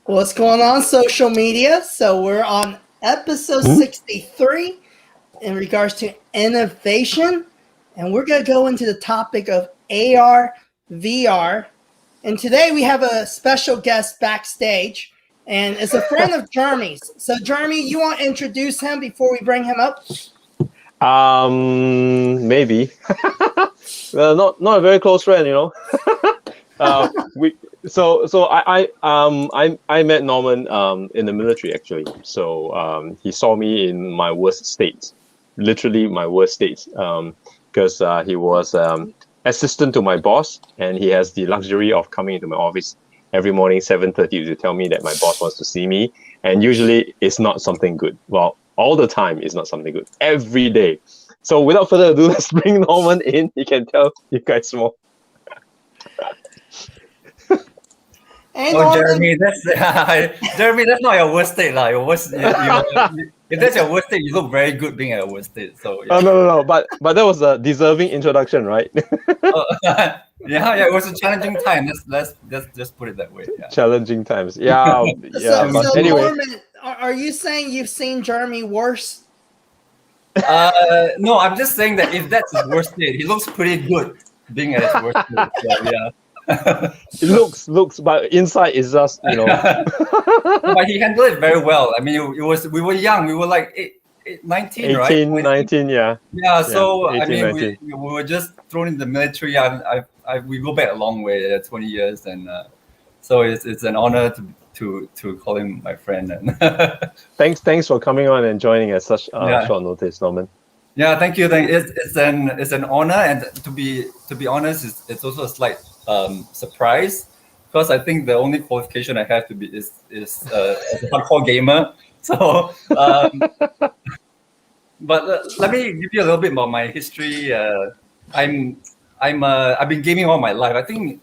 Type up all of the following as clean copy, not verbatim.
What's going on, social media? So we're on episode 63 in regards to innovation, and we're going to go into the topic of AR, VR. And today we have a special guest backstage, and it's a friend of Jeremy's. So Jeremy, you want to introduce him before we bring him up? Maybe. Not a very close friend, you know. I met Norman in the military actually. So he saw me in my worst state, literally my worst state, because he was assistant to my boss, and he has the luxury of coming into my office every morning 7:30 to tell me that my boss wants to see me, and usually it's not something good. Well, all the time it's not something good. Every day. So without further ado, let's bring Norman in. He can tell you guys more. Jeremy, that's not your worst state, lah. Your worst, if that's your worst state, you look very good being at your worst state. So yeah. Oh no, but that was a deserving introduction, right? Yeah, it was a challenging time. Let's just put it that way. Yeah. Challenging times, yeah, yeah. So anyway, Norman, are you saying you've seen Jeremy worse? No, I'm just saying that if that's his worst state, he looks pretty good being at his worst state. So, yeah. It looks, but inside is just, you know. But he handled it very well. I mean, we were young. We were like 19, 18, right? 19, yeah. Yeah. So 18, I mean, 19. we were just thrown in the military. We go back a long way, 20 years, and so it's an honor to call him my friend. And thanks for coming on and joining at such short notice, Norman. Yeah, thank you. It's an honor, and to be honest, it's also a slight surprise, because I think the only qualification I have to be is as a hardcore gamer. So, but let me give you a little bit about my history. I've been gaming all my life. I think,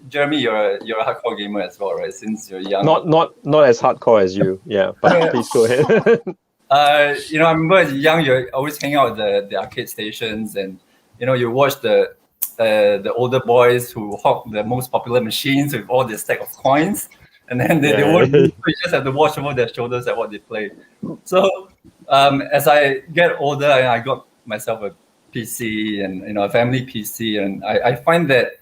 Jeremy, you're a hardcore gamer as well, right? Since you're young. Not as hardcore as you, yeah. But please go ahead. I remember as young, you're always hanging out at the arcade stations, and you watch the older boys who hawk the most popular machines with all the stack of coins, and then they won't. You just have to watch over their shoulders at what they play. So as I get older, I got myself a PC and a family PC, and I find that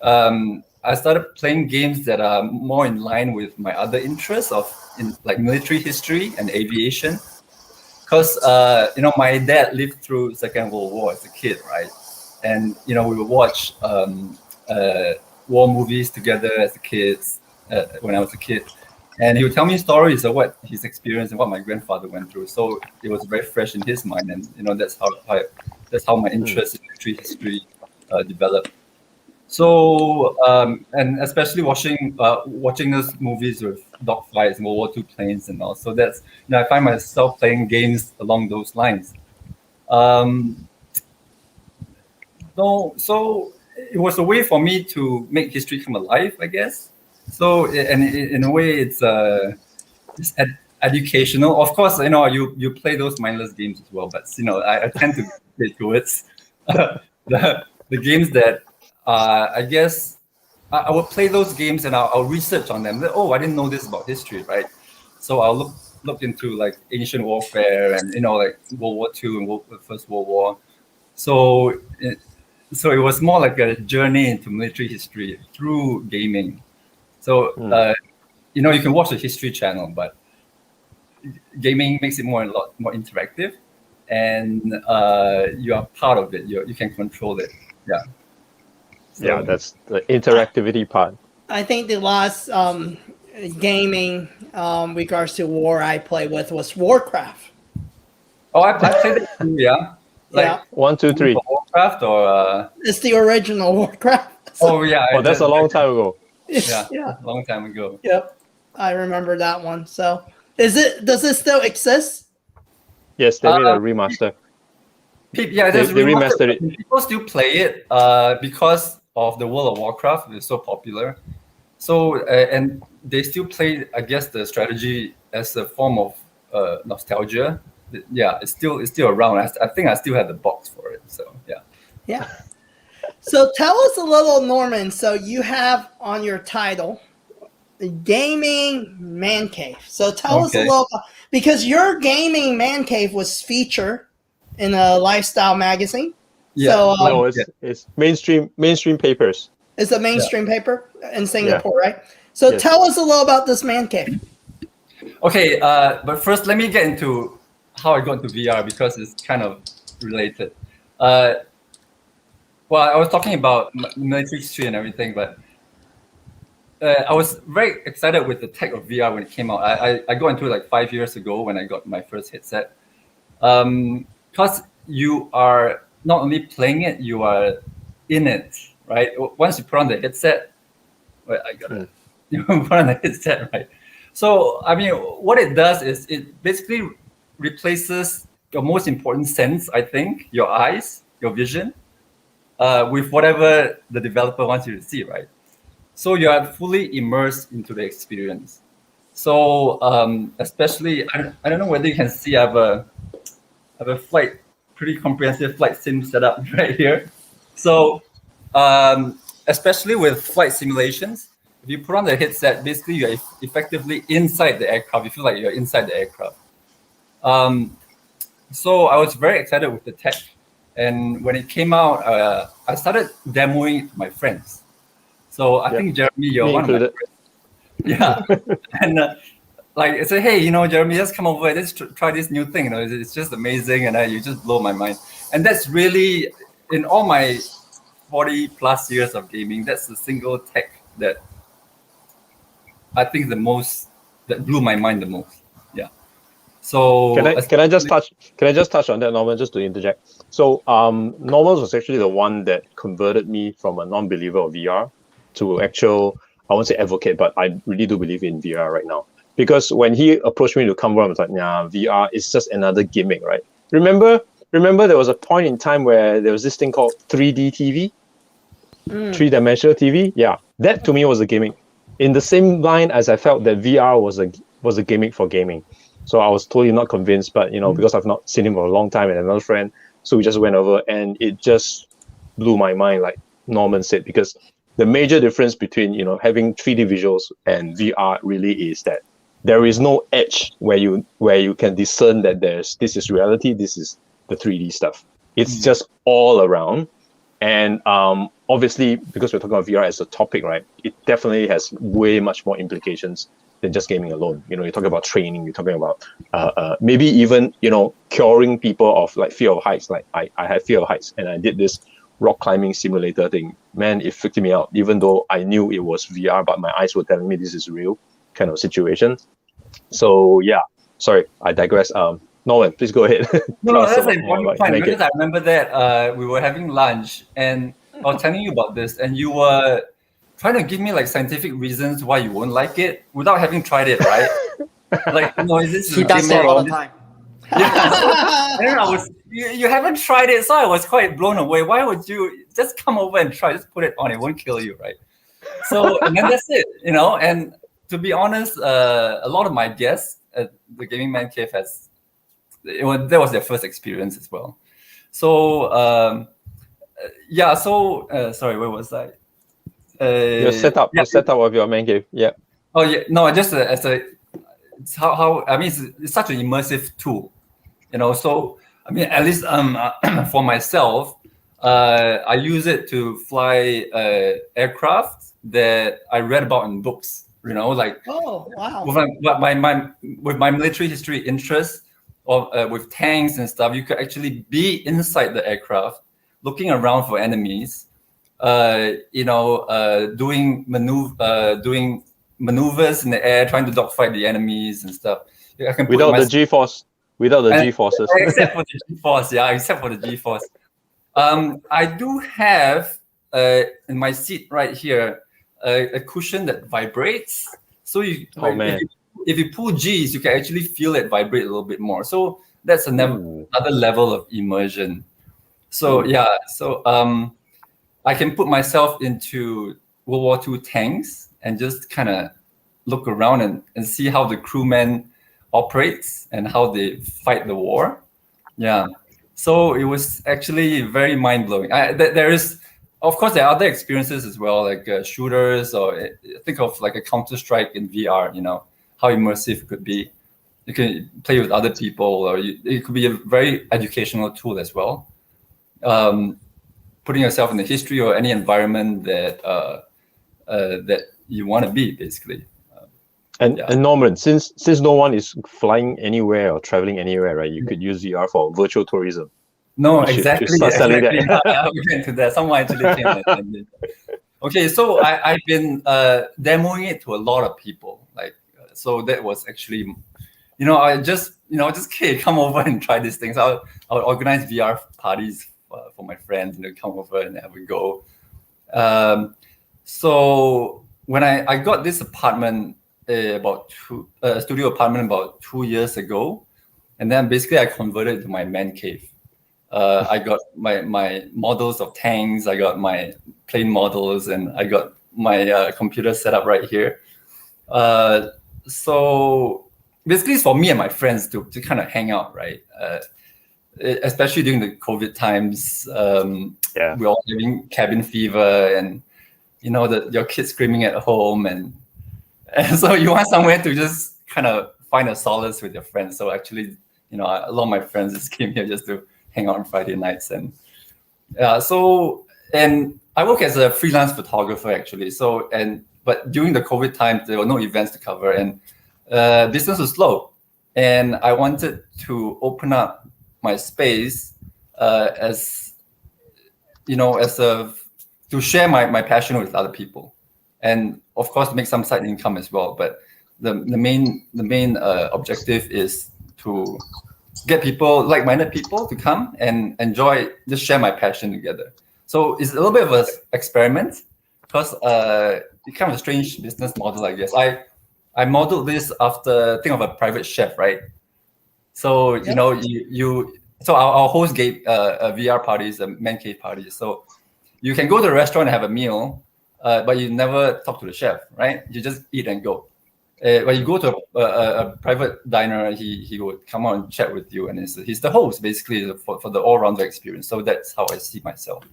I started playing games that are more in line with my other interests in like military history and aviation. Because my dad lived through Second World War as a kid, right? And we would watch war movies together as kids when I was a kid, and he would tell me stories of what his experience and what my grandfather went through. So it was very fresh in his mind, and that's how my interest in military history developed. So and especially watching those movies with dogfights and World War II planes and all. So that's I find myself playing games along those lines. So it was a way for me to make history come alive, I guess. So and in a way, it's educational. Of course, you play those mindless games as well, but I tend to play towards the games that I guess I will play those games, and I'll research on them. Oh, I didn't know this about history, right? So I'll look into like ancient warfare and like World War II and First World War. So it was more like a journey into military history through gaming. So you can watch the History Channel, but gaming makes it a lot more interactive, and you are part of it. You can control it. Yeah. So, yeah, that's the interactivity part. I think the last gaming regards to war I played with was Warcraft. Oh, I played it too, yeah. Like 1, 2, 3. Warcraft or it's the original Warcraft. Oh yeah. Oh, that's a long time ago. Yeah, long time ago. Yep, I remember that one. So, does it still exist? Yes, they made a remaster. Yeah, they remastered it. People still play it because of the World of Warcraft. It's so popular. So and they still play, I guess, the strategy as a form of nostalgia. Yeah, it's still around. I think I still have the box for it. So yeah. Yeah. So tell us a little, Norman. So you have on your title gaming man cave. So tell us a Okay. little about, because your gaming man cave was featured in a lifestyle magazine. Yeah. So No, it's mainstream papers. it's a mainstream paper in Singapore, right? So Yes. tell us a little about this man cave. Okay, but first let me get into how I got into VR because it's kind of related. Well, I was talking about military history and everything, but I was very excited with the tech of VR when it came out. I got into it like 5 years ago when I got my first headset. Because you are not only playing it, you are in it, right? Once you put on the headset, wait, I gotta you put on the headset, right? So I mean, what it does is it basically replaces your most important sense, I think, your eyes, your vision, with whatever the developer wants you to see, right? So you are fully immersed into the experience. So especially, I don't know whether you can see, I have a pretty comprehensive flight sim setup right here. So especially with flight simulations, if you put on the headset, basically you're effectively inside the aircraft. You feel like you're inside the aircraft. So I was very excited with the tech. And when it came out, I started demoing it to my friends. So I think, Jeremy, you're Me one included. of my friends. Yeah. And like I say, hey, Jeremy, just come over, let's try this new thing. It's just amazing, and you just blow my mind. And that's really, in all my 40 plus years of gaming, that's the single tech that I think that blew my mind the most. Yeah. So Can I just touch on that, Norman, just to interject? So Norman was actually the one that converted me from a non-believer of VR to actual, I won't say advocate, but I really do believe in VR right now. Because when he approached me to come over, I was like, nah, VR is just another gimmick, right? Remember there was a point in time where there was this thing called 3D TV, three-dimensional TV. Yeah, that to me was a gimmick. In the same line as I felt that VR was a gimmick for gaming. So I was totally not convinced, but because I've not seen him for a long time and another friend, so we just went over and it just blew my mind, like Norman said, because the major difference between having 3D visuals and VR really is that there is no edge where you can discern that this is reality, this is the 3D stuff. It's just all around. And obviously, because we're talking about VR as a topic, right, it definitely has way much more implications than just gaming alone. You're talking about training, you're talking about maybe even, curing people of like fear of heights. Like I had fear of heights and I did this rock climbing simulator thing. Man, it freaked me out, even though I knew it was VR, but my eyes were telling me this is real kind of situation. So yeah, sorry, I digress. Norman, please go ahead. No, that's an important point because I remember that we were having lunch and I was telling you about this and you were trying to give me like scientific reasons why you won't like it without having tried it, right? Like, is this he does that all the time. Yeah. And you haven't tried it, so I was quite blown away. Why would you just come over and try? Just put it on, it won't kill you, right? So and then that's it, and to be honest, a lot of my guests at the Gaming Man Cave that was their first experience as well. So sorry, where was I? Your setup of your man cave. Yeah. Oh yeah, no, just it's how I mean, it's such an immersive tool, So I mean, at least for myself, I use it to fly aircraft that I read about in books. Like oh wow, with my military history interest, or with tanks and stuff, you could actually be inside the aircraft, looking around for enemies, doing maneuvers in the air, trying to dogfight the enemies and stuff. I can without the G-force, G-forces. Except for the G-force, yeah, except for the G-force. I do have in my seat right here a cushion that vibrates. So if you pull G's, you can actually feel it vibrate a little bit more. So that's another level of immersion. So I can put myself into World War II tanks and just kind of look around and see how the crewman operates and how they fight the war. Yeah. So it was actually very mind-blowing. There is of course, there are other experiences as well, like shooters, or think of like a Counter-Strike in VR. How immersive it could be. You can play with other people, or it could be a very educational tool as well. Putting yourself in the history or any environment that you want to be, basically. And Norman, since no one is flying anywhere or traveling anywhere, right? You could use VR for virtual tourism. No, You should exactly. start selling that. I'll get into that. Someone actually came and okay, so I've been demoing it to a lot of people. So that was actually, I just, okay, come over and try these things. I'll organize VR parties for my friends, come over and have a go. So when I got this apartment, studio apartment about 2 years ago, and then basically I converted it to my man cave. I got my models of tanks, I got my plane models, and I got my computer set up right here. So basically it's for me and my friends to kind of hang out, right? Especially during the COVID times. We're all having cabin fever, and your kids screaming at home, and so you want somewhere to just kind of find a solace with your friends. So actually, a lot of my friends just came here just to hang out on Friday nights, and and I work as a freelance photographer actually. But during the COVID time, there were no events to cover, and business was slow, and I wanted to open up my space to share my passion with other people, and of course make some side income as well. But the main objective is to get people, like-minded people, to come and enjoy, just share my passion together. So it's a little bit of an experiment, because it's kind of a strange business model, I guess. I modeled this after, think of a private chef, right? So so our host gave VR parties, man cave parties. So you can go to a restaurant and have a meal, but you never talk to the chef, right? You just eat and go. When you go to a private diner, he would come out and chat with you, and he's the host basically for the all-rounder experience. So that's how I see myself.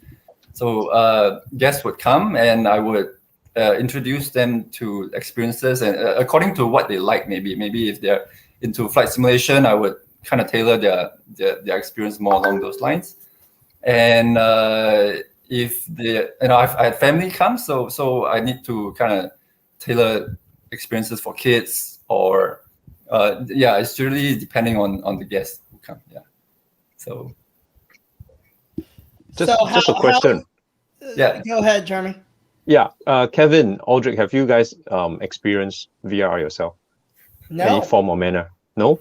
So guests would come, and I would introduce them to experiences, and according to what they like. Maybe if they're into flight simulation, I would kind of tailor their experience more along those lines. And if I had family come, so I need to kind of tailor experiences for kids, or it's really depending on the guests who come. So just a question. Go ahead, Jeremy. Kevin, Aldrich, have you guys experienced VR yourself? No. Any form or manner? No.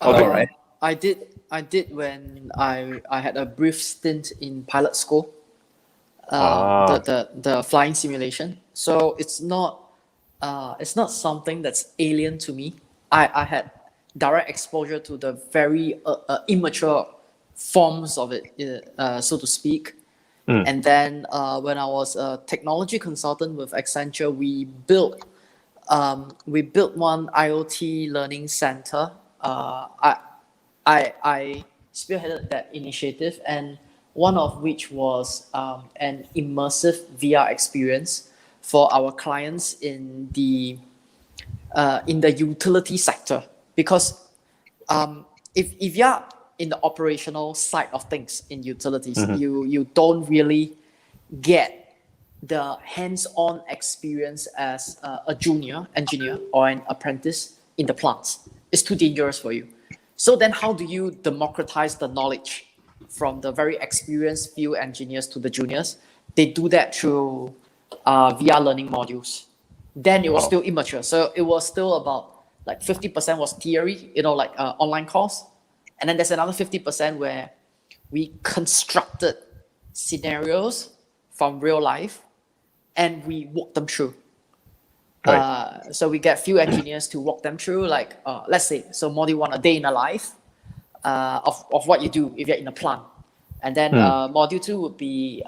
Okay, right. I did when I had a brief stint in pilot school. The flying simulation. So it's not something that's alien to me. I had direct exposure to the very immature forms of it, so to speak. And then when I was a technology consultant with Accenture, we built one IoT learning center. I spearheaded that initiative, and one of which was an immersive VR experience for our clients in the utility sector. Because if you're in the operational side of things in utilities, you don't really get the hands-on experience as a junior engineer or an apprentice in the plants. It's too dangerous for you. So then how do you democratize the knowledge from the very experienced field engineers to the juniors? They do that through VR learning modules. Then it was still immature. So it was still about like 50% was theory, like online course. And then there's another 50% where we constructed scenarios from real life and we walk them through. Right. So we get few engineers to walk them through, like let's say, so module 1, a day in a life of what you do if you're in a plant. And then module 2 would be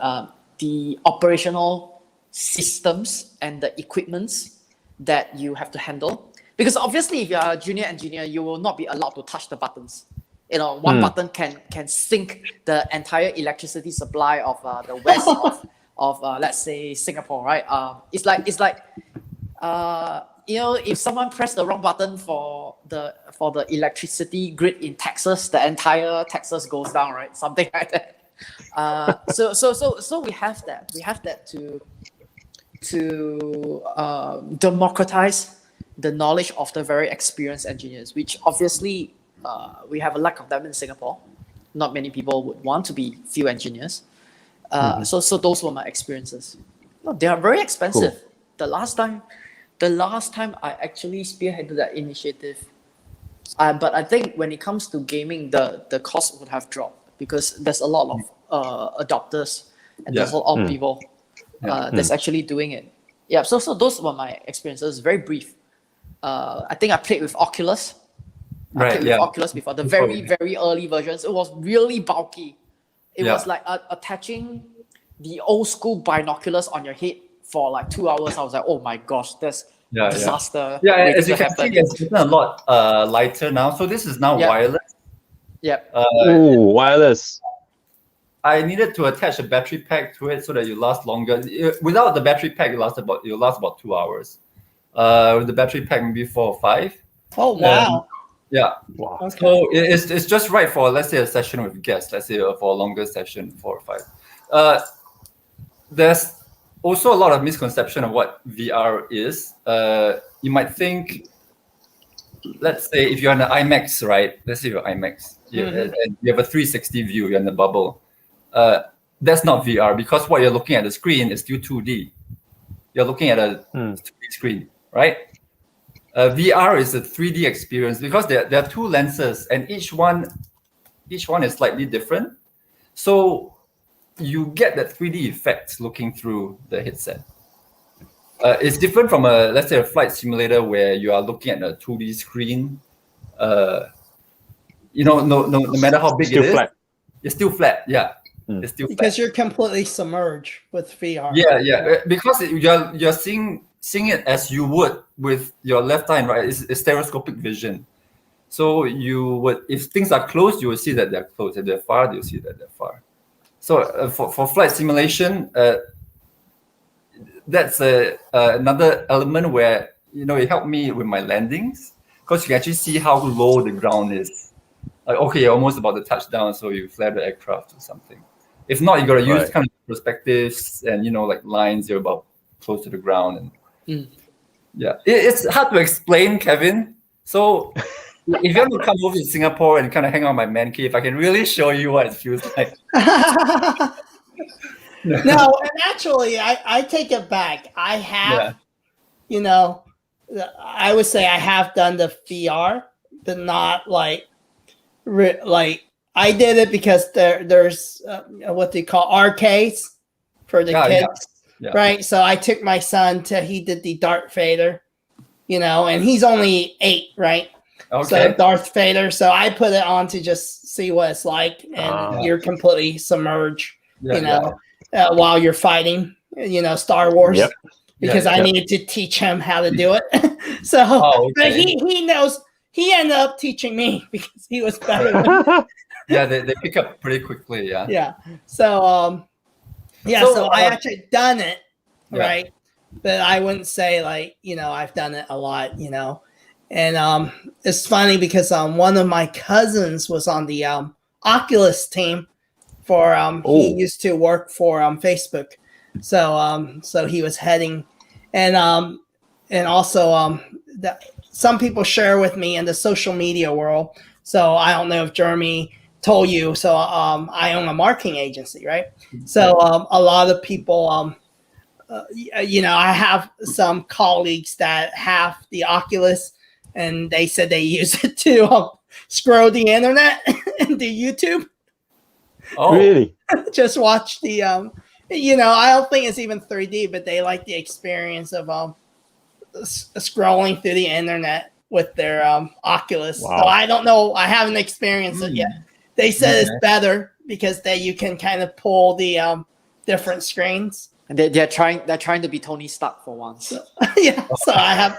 the operational systems and the equipments that you have to handle. Because obviously, if you're a junior engineer, you will not be allowed to touch the buttons. One button can sink the entire electricity supply of the west let's say Singapore, right? It's like if someone pressed the wrong button for the electricity grid in Texas, the entire Texas goes down, right? Something like that. So we have that. We have that to democratize the knowledge of the very experienced engineers, which obviously we have a lack of them in Singapore. Not many people would want to be field engineers. So those were my experiences. No, they are very expensive. Cool. The last time I actually spearheaded that initiative, but I think when it comes to gaming, the cost would have dropped because there's a lot of adopters and there's a lot of people that's actually doing it. Yeah, so those were my experiences. Very brief. I think I played with Oculus. I played with Oculus before, the very, very early versions. It was really bulky. It was like attaching the old school binoculars on your head for like 2 hours. I was like, oh my gosh, that's disaster. Yeah, as you can see, it's gotten a lot lighter now. So this is now wireless. Yep. Wireless. I needed to attach a battery pack to it so that you last longer. Without the battery pack, you'll last about 2 hours. With the battery pack, maybe 4 or 5. Oh wow! Yeah. Wow. Okay. So it's just right for, let's say, a session with guests. Let's say for a longer session, 4 or 5. There's also a lot of misconception of what VR is. You might think, let's say, if you're on the IMAX, right? Let's say you're IMAX, and you have a 360 view. You're in the bubble. That's not VR because what you're looking at the screen is still 2D. You're looking at a 3D screen, right? VR is a 3D experience because there are 2 lenses and each one is slightly different. So you get that 3D effect looking through the headset. It's different from let's say a flight simulator where you are looking at a 2D screen. No matter how big Still it is, flat. it's still flat. Yeah. It's still Because flat. you're completely submerged with VR. Yeah. Because you're seeing it as you would with your left eye and right. It's stereoscopic vision. So you would, if things are close, you will see that they're close. If they're far, you'll see that they're far. So for flight simulation, that's another element where it helped me with my landings because you can actually see how low the ground is. Like, okay, you're almost about to touch down, so you flare the aircraft or something. If not, you got to use kind of perspectives and like lines. You're about close to the ground, and it's hard to explain, Kevin. So if you want to come over to Singapore and kind of hang out in my man cave, I can really show you what it feels like. No, and actually, I take it back. I have, I would say I have done the VR, but not like I did it because there's what they call arcades for the kids, right? So I took my son he did the Darth Vader, and he's only 8, right? Okay. So Darth Vader. So I put it on to just see what it's like, and you're completely submerged, while you're fighting, Star Wars. Yep. Because I needed to teach him how to do it. But he knows. He ended up teaching me because he was better than me. Yeah, they pick up pretty quickly. Yeah. Yeah. So so I actually done it, right? But I wouldn't say I've done it a lot, And it's funny because one of my cousins was on the Oculus team for he used to work for Facebook. So he was heading and also that some people share with me in the social media world. So I don't know if Jeremy told you. So I own a marketing agency, right? So a lot of people, I have some colleagues that have the Oculus, and they said they use it to scroll the internet and do YouTube. Oh, really? Just watch the, I don't think it's even 3D, but they like the experience of scrolling through the internet with their Oculus. Wow. So I don't know. I haven't experienced it yet. They said it's better because you can kind of pull the different screens. And they're trying to be Tony Stark for once. So I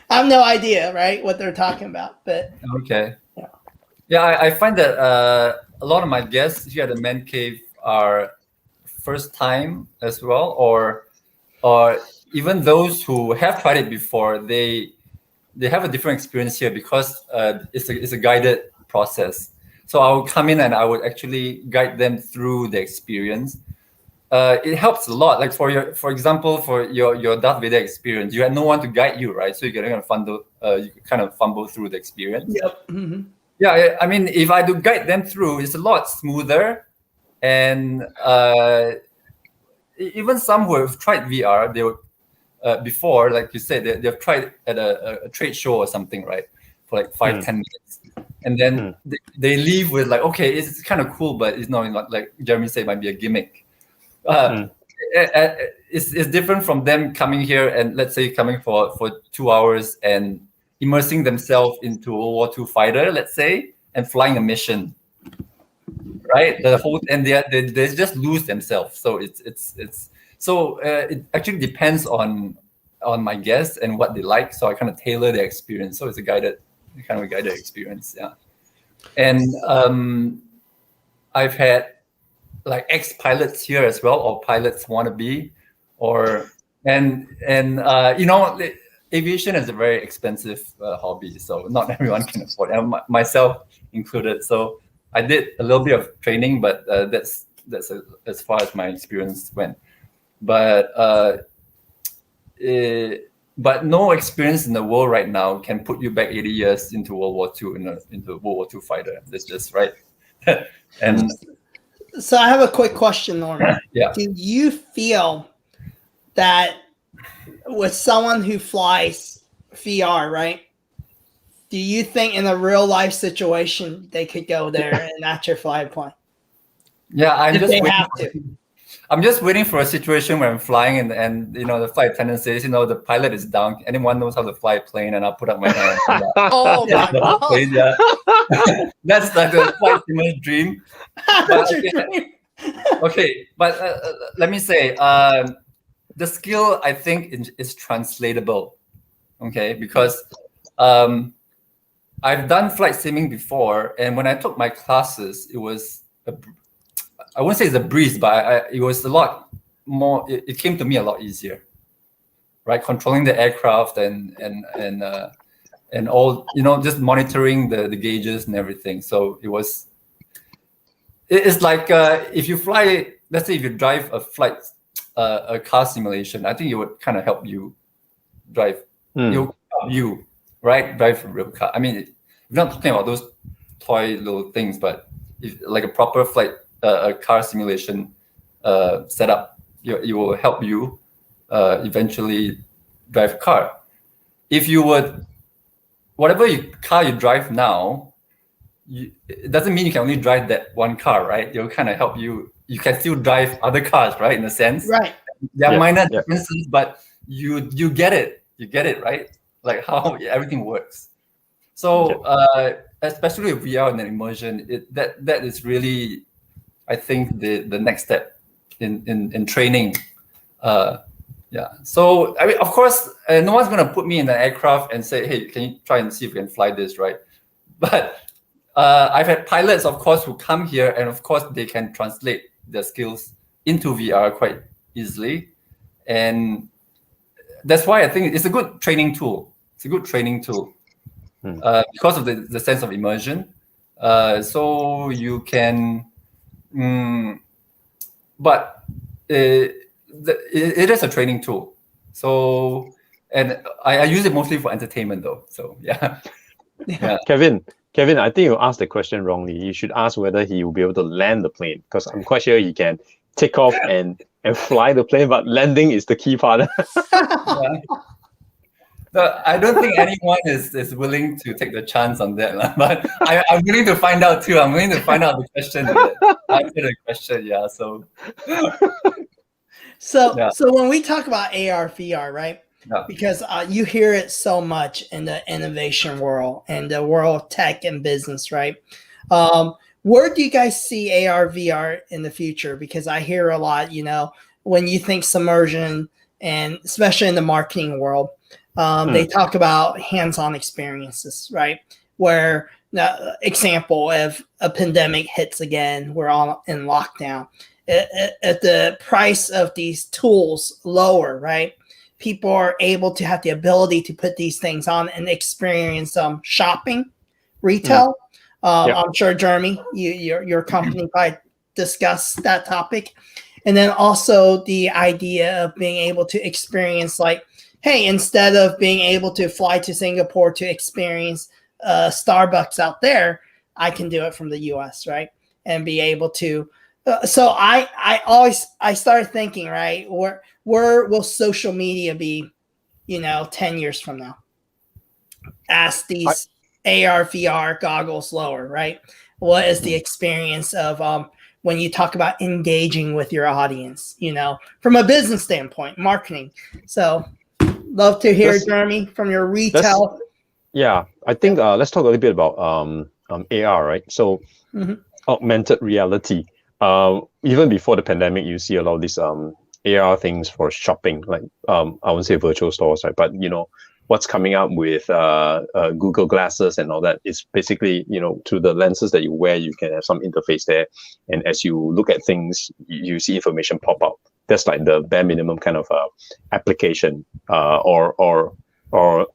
have no idea, right, what they're talking about. But okay. Yeah, I find that a lot of my guests here at the Man Cave are first time as well, or even those who have tried it before, they have a different experience here because it's a guided process. So I would come in and I would actually guide them through the experience. It helps a lot. Like for example, for your Darth Vader experience, you had no one to guide you, right? So you kind of fumble through the experience. Yep. Mm-hmm. Yeah, I mean, if I do guide them through, it's a lot smoother. And even some who have tried VR, they would before, like you said, they've tried at a trade show or something, right? For like 5-10 minutes, and then they leave with like, okay, it's kind of cool, but it's not like Jeremy said, it might be a gimmick. It's different from them coming here and let's say coming for 2 hours and immersing themselves into a World War II fighter, let's say, and flying a mission, right? They just lose themselves. So it actually depends on my guests and what they like. So I kind of tailor their experience. So it's a guided experience, yeah. And I've had like ex-pilots here as well, or pilots wannabe, aviation is a very expensive hobby, so not everyone can afford it, myself included. So I did a little bit of training, but that's as far as my experience went. But no experience in the world right now can put you back 80 years into World War II into a World War II fighter. That's just right. And so I have a quick question, Norman. Yeah. Do you feel that with someone who flies VR, right? Do you think in a real life situation they could go there and actually fly a plane? Yeah, I'm just waiting for a situation where I'm flying and the flight attendant says, the pilot is down. Anyone knows how to fly a plane? And I'll put up my hand. Oh my God. Yeah. That's like a flight simulator dream. Okay, but let me say, the skill I think is translatable. Okay, because I've done flight simming before, and when I took my classes, it was I wouldn't say it's a breeze, but it was a lot more. It came to me a lot easier, right? Controlling the aircraft and all, just monitoring the gauges and everything. So it's like if you fly, let's say if you drive a car simulation, I think it would kind of help you drive. It'll help you, right? Drive a real car. I mean, we're not talking about those toy little things, but like a proper flight. A car simulation setup, it will help you eventually drive a car. If you would, whatever car you drive now, it doesn't mean you can only drive that one car, right? It will kind of help you. You can still drive other cars, right? In a sense, right? There are minor differences, but you get it. You get it, right? Like how everything works. So especially with VR and immersion, that is really, I think, the next step in training. So I mean, of course, no one's going to put me in an aircraft and say, "Hey, can you try and see if you can fly this?" Right? But I've had pilots, of course, who come here, and of course, they can translate their skills into VR quite easily, and that's why I think it's a good training tool. It's a good training tool because of the sense of immersion. So you can. But it is a training tool. So, and I use it mostly for entertainment though. So yeah. Kevin, I think you asked the question wrongly. You should ask whether he will be able to land the plane, because I'm quite sure he can take off and fly the plane, but landing is the key part. No, I don't think anyone is willing to take the chance on that, but I'm willing to find out too. I'm willing to find out the question. Answer the question, yeah. So when we talk about AR, VR, right? Yeah. Because you hear it so much in the innovation world and the world of tech and business, right? Where do you guys see AR, VR in the future? Because I hear a lot, when you think submersion, and especially in the marketing world, they talk about hands-on experiences, right? Where, example, if a pandemic hits again, we're all in lockdown. at the price of these tools lower, right? People are able to have the ability to put these things on and experience shopping, retail. I'm sure, Jeremy, your company probably discussed that topic. And then also the idea of being able to experience, like, hey, instead of being able to fly to Singapore to experience Starbucks out there, I can do it from the US, right? And be able to. So I started thinking, right, where will social media be, 10 years from now? As these AR, VR goggles lower, right? What is the experience of when you talk about engaging with your audience, from a business standpoint, marketing? So love to hear, Jeremy, from your retail. Yeah, I think let's talk a little bit about AR, right? So augmented reality. Even before the pandemic, you see a lot of these AR things for shopping, like I won't say virtual stores, right? But what's coming up with Google Glasses and all that. It's basically, through the lenses that you wear, you can have some interface there, and as you look at things, you see information pop up. That's like the bare minimum kind of application, or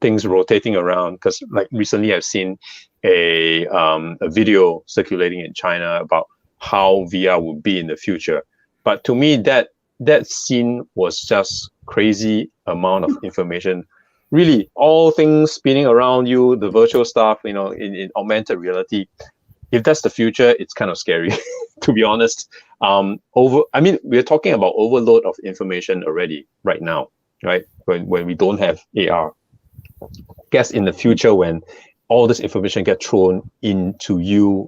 things rotating around. Because like recently, I've seen a video circulating in China about how VR would be in the future. But to me, that scene was just crazy amount of information. Really, all things spinning around you, the virtual stuff, in augmented reality. If that's the future, it's kind of scary, to be honest. We're talking about overload of information already right now, right? When we don't have AR. I guess in the future, when all this information gets thrown into you,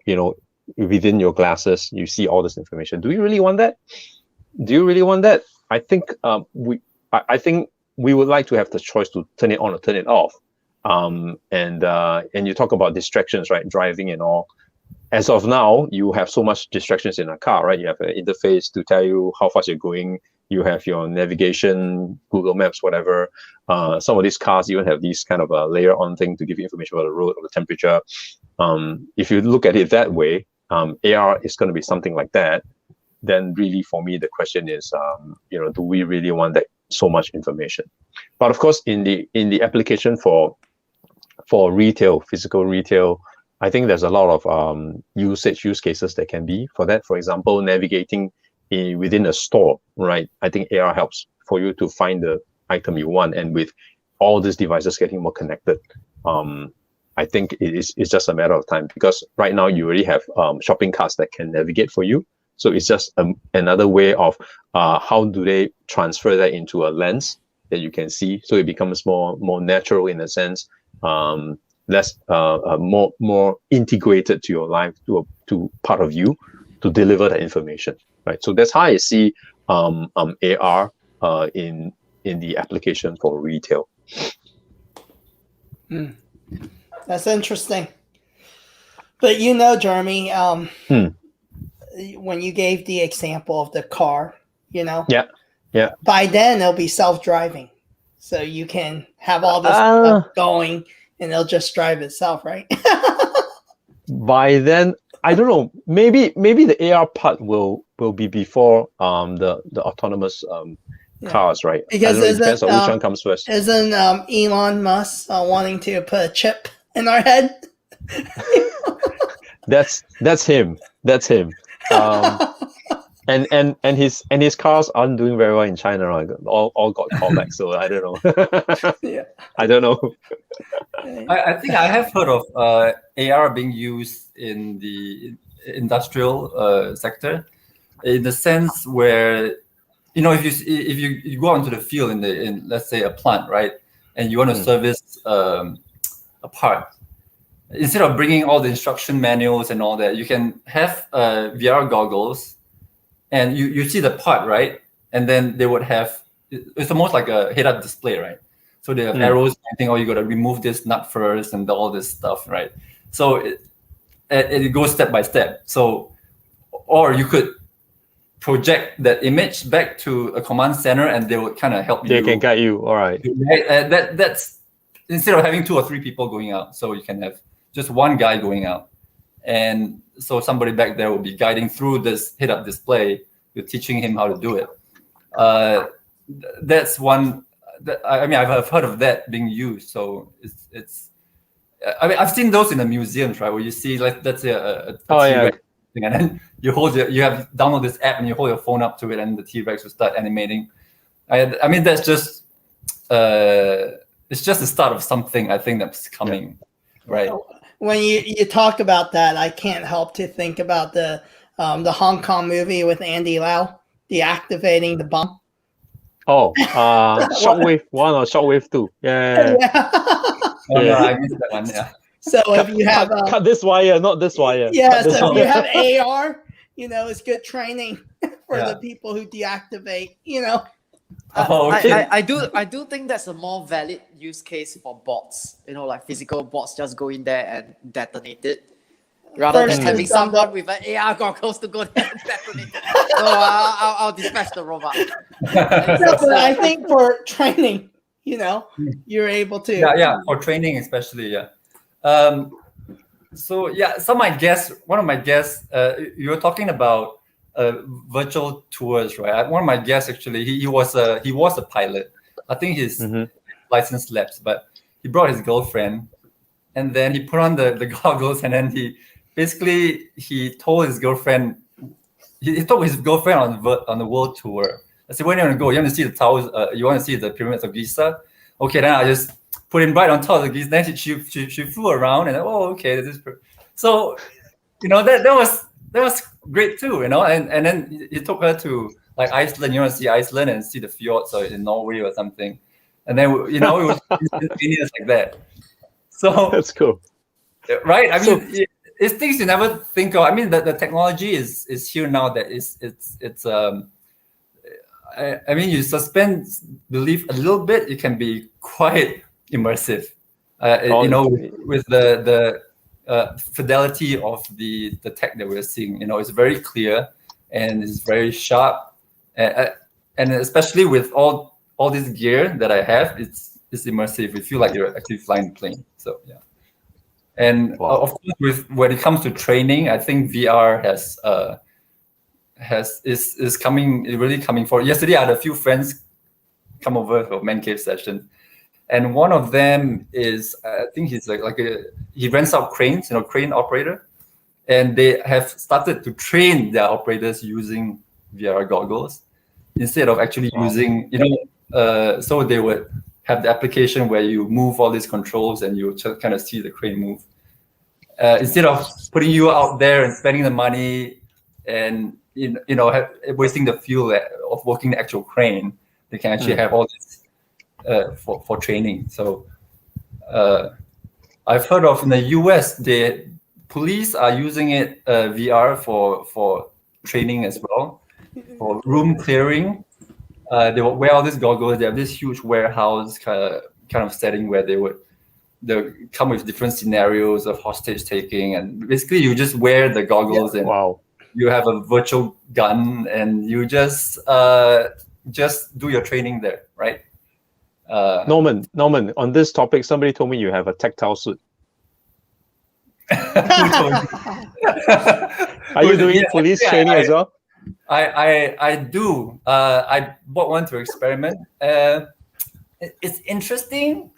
within your glasses, you see all this information. Do you really want that? I think I think we would like to have the choice to turn it on or turn it off. And you talk about distractions, right? Driving and all. As of now, you have so much distractions in a car, right? You have an interface to tell you how fast you're going. You have your navigation, Google Maps, whatever. Some of these cars even have these kind of a layer on thing to give you information about the road or the temperature. If you look at it that way, AR is going to be something like that. Then really, for me, the question is, do we really want that so much information? But of course, in the application for retail, physical retail, I think there's a lot of use cases that can be for that. For example, navigating within a store, right? I think AR helps for you to find the item you want, and with all these devices getting more connected, I think it's just a matter of time, because right now you already have shopping carts that can navigate for you. So it's just another way of how do they transfer that into a lens that you can see, so it becomes more natural in a sense, less more integrated to your life, to part of you, to deliver that information, right? So that's how I see AR in the application for retail. That's interesting. But Jeremy, when you gave the example of the car, Yeah. by then it'll be self-driving. So you can have all this stuff going and it'll just drive itself, right? By then, I don't know. Maybe the AR part will be before the autonomous cars, right? Because it depends on which one comes first. Isn't Elon Musk wanting to put a chip in our head? That's him. And his cars aren't doing very well in China. Right? All got callback, so I don't know. Yeah. I don't know. I think I have heard of AR being used in the industrial sector, in the sense where, if you go onto the field in let's say a plant, right, and you want to service a part, instead of bringing all the instruction manuals and all that, you can have VR goggles, and you see the part, right, and then they would have, it's almost like a head-up display, right? So they have arrows pointing, you got to remove this nut first and all this stuff, right? So it goes step by step. So, or you could project that image back to a command center, and they would kind of help you. They can guide you. All right. That's instead of having 2 or 3 people going out, so you can have just one guy going out, and so somebody back there will be guiding through this head-up display. You're teaching him how to do it. That's one. I mean, I've heard of that being used. So it's. I mean, I've seen those in the museums, right? Where you see, like, let's say a T-Rex thing, and then you have download this app and you hold your phone up to it, and the T-Rex will start animating. I mean, that's just it's just the start of something I think that's coming, right? When you talk about that, I can't help to think about the Hong Kong movie with Andy Lau deactivating the bomb. Oh, Shockwave 1 or Shockwave 2. Yeah. Oh, no, I missed that one. Yeah. So if you have cut this wire, not this wire. Yeah, Cut this so if you wire. have AR, it's good training for the people who deactivate. Oh, okay. I do think that's a more valid use case for bots. Like physical bots just go in there and detonate it, rather than having someone with an AR goggles to go there and detonate it. So I'll dispatch the robot. But I think for training, you're able to. Yeah, for training especially. Yeah. So yeah, one of my guests, you were talking about virtual tours, right? One of my guests actually, he was a pilot. I think his license lapsed, but he brought his girlfriend, and then he put on the goggles, and then he told his girlfriend, he took his girlfriend on the world tour. I said, where do you want to go? You want to see the towers? You want to see the pyramids of Giza? Okay, then I just put him right on top of the Giza. Then she flew around, and okay, so that was great too, and then he took her to like Iceland. You want to see Iceland and see the fjords, or in Norway or something, and then it was instantaneous like that. So That's cool. Right? I mean, it's things you never think of. I mean, the technology is here now. That it's I mean, you suspend belief a little bit, it can be quite immersive. With the fidelity of the tech that we're seeing, it's very clear and it's very sharp, and especially with all this gear that I have, it's immersive. You feel like you're actually flying the plane. So yeah, and of course, when it comes to training, I think VR is really coming forward. Yesterday, I had a few friends come over for Man Cave session, and one of them is, I think he's he rents out cranes, crane operator, and they have started to train their operators using VR goggles instead of actually using, so they would have the application where you move all these controls and you just kind of see the crane move, instead of putting you out there and spending the money and wasting the fuel of working the actual crane. They can actually have all this for training. So I've heard of in the US, the police are using it VR for training as well, for room clearing. They will wear all these goggles. They have this huge warehouse kind of setting where they'll come with different scenarios of hostage taking, and basically you just wear the goggles and you have a virtual gun, and you just do your training there, right? Norman, on this topic, somebody told me you have a tactile suit. Are you doing police training as well? I do. I bought one to experiment. It's interesting.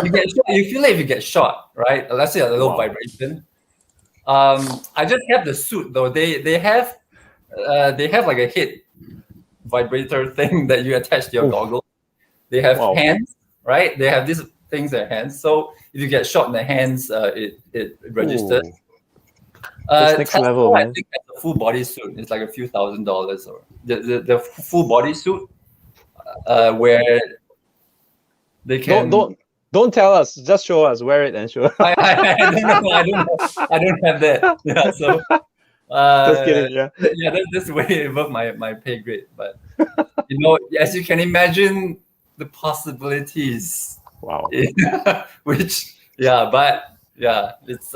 You feel like you get shot, right? Let's say a little vibration. I just have the suit though. They have like a head vibrator thing that you attach to your goggles. They have hands, right? They have these things in their hands. So if you get shot in the hands, it registers. That's next level, man. I think that's a full body suit. It's like a few $1,000s, or the full body suit, where they can. Don't tell us. Just show us. Wear it and show. I don't have that. Yeah. So. Just kidding. Yeah. Yeah. That's way above my pay grade. But as you can imagine, the possibilities. Wow. Which but it's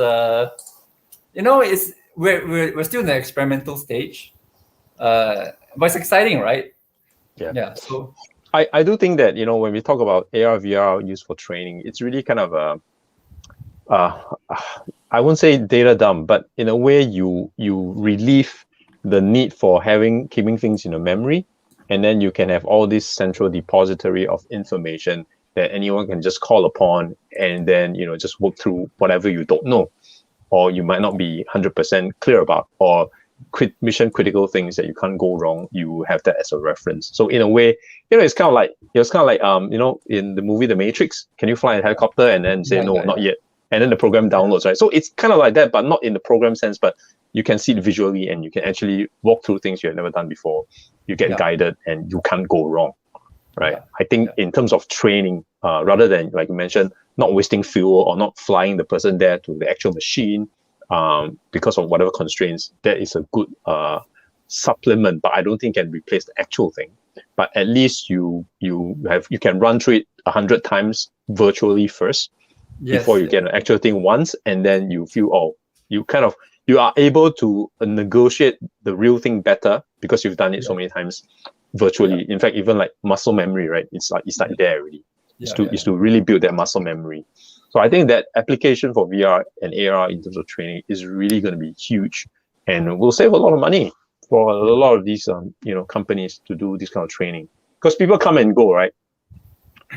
it's we're still in the experimental stage, but it's exciting, right? Yeah. So I do think that when we talk about AR VR used for training, it's really kind of I I won't say data dump, but in a way you relieve the need for keeping things in a memory, and then you can have all this central depository of information that anyone can just call upon, and then just work through whatever you don't know, or you might not be 100% clear about, or mission critical things that you can't go wrong. You have that as a reference. So in a way, it's kind of like in the movie The Matrix, can you fly a helicopter? And then say no, not yet. And then the program downloads, right? So it's kind of like that, but not in the program sense, but you can see it visually and you can actually walk through things you have never done before. You get guided and you can't go wrong, right? Yeah. I think in terms of training, rather than, like you mentioned, not wasting fuel or not flying the person there to the actual machine because of whatever constraints, that is a good supplement, but I don't think can replace the actual thing. But at least you can run through it 100 times virtually first before you get an actual thing once, and then you feel you are able to negotiate the real thing better because you've done it so many times virtually. In fact, even like muscle memory, right? It's like there already. It's to really build that muscle memory. So I think that application for VR and AR in terms of training is really going to be huge, and will save a lot of money for a lot of these companies to do this kind of training, because people come and go, right?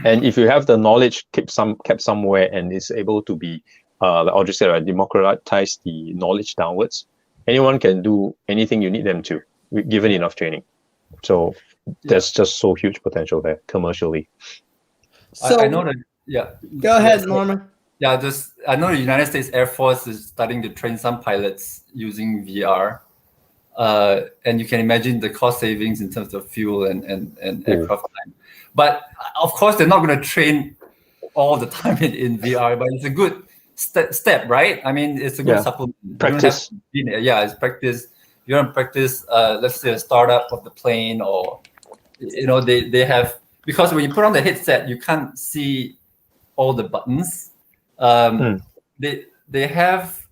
And if you have the knowledge kept somewhere and is able to be, like Audrey said, right, democratize the knowledge downwards, anyone can do anything you need them to, given enough training. So there's just so huge potential there commercially. So I know that. Yeah. Go ahead, Norman. Yeah, I know the United States Air Force is starting to train some pilots using VR. And you can imagine the cost savings in terms of fuel and aircraft time. But of course, they're not going to train all the time in VR, but it's a good step, right? I mean, it's a good supplement. Practice. It's practice. You want to practice, let's say, a startup of the plane, or, they have, because when you put on the headset, you can't see all the buttons. They have,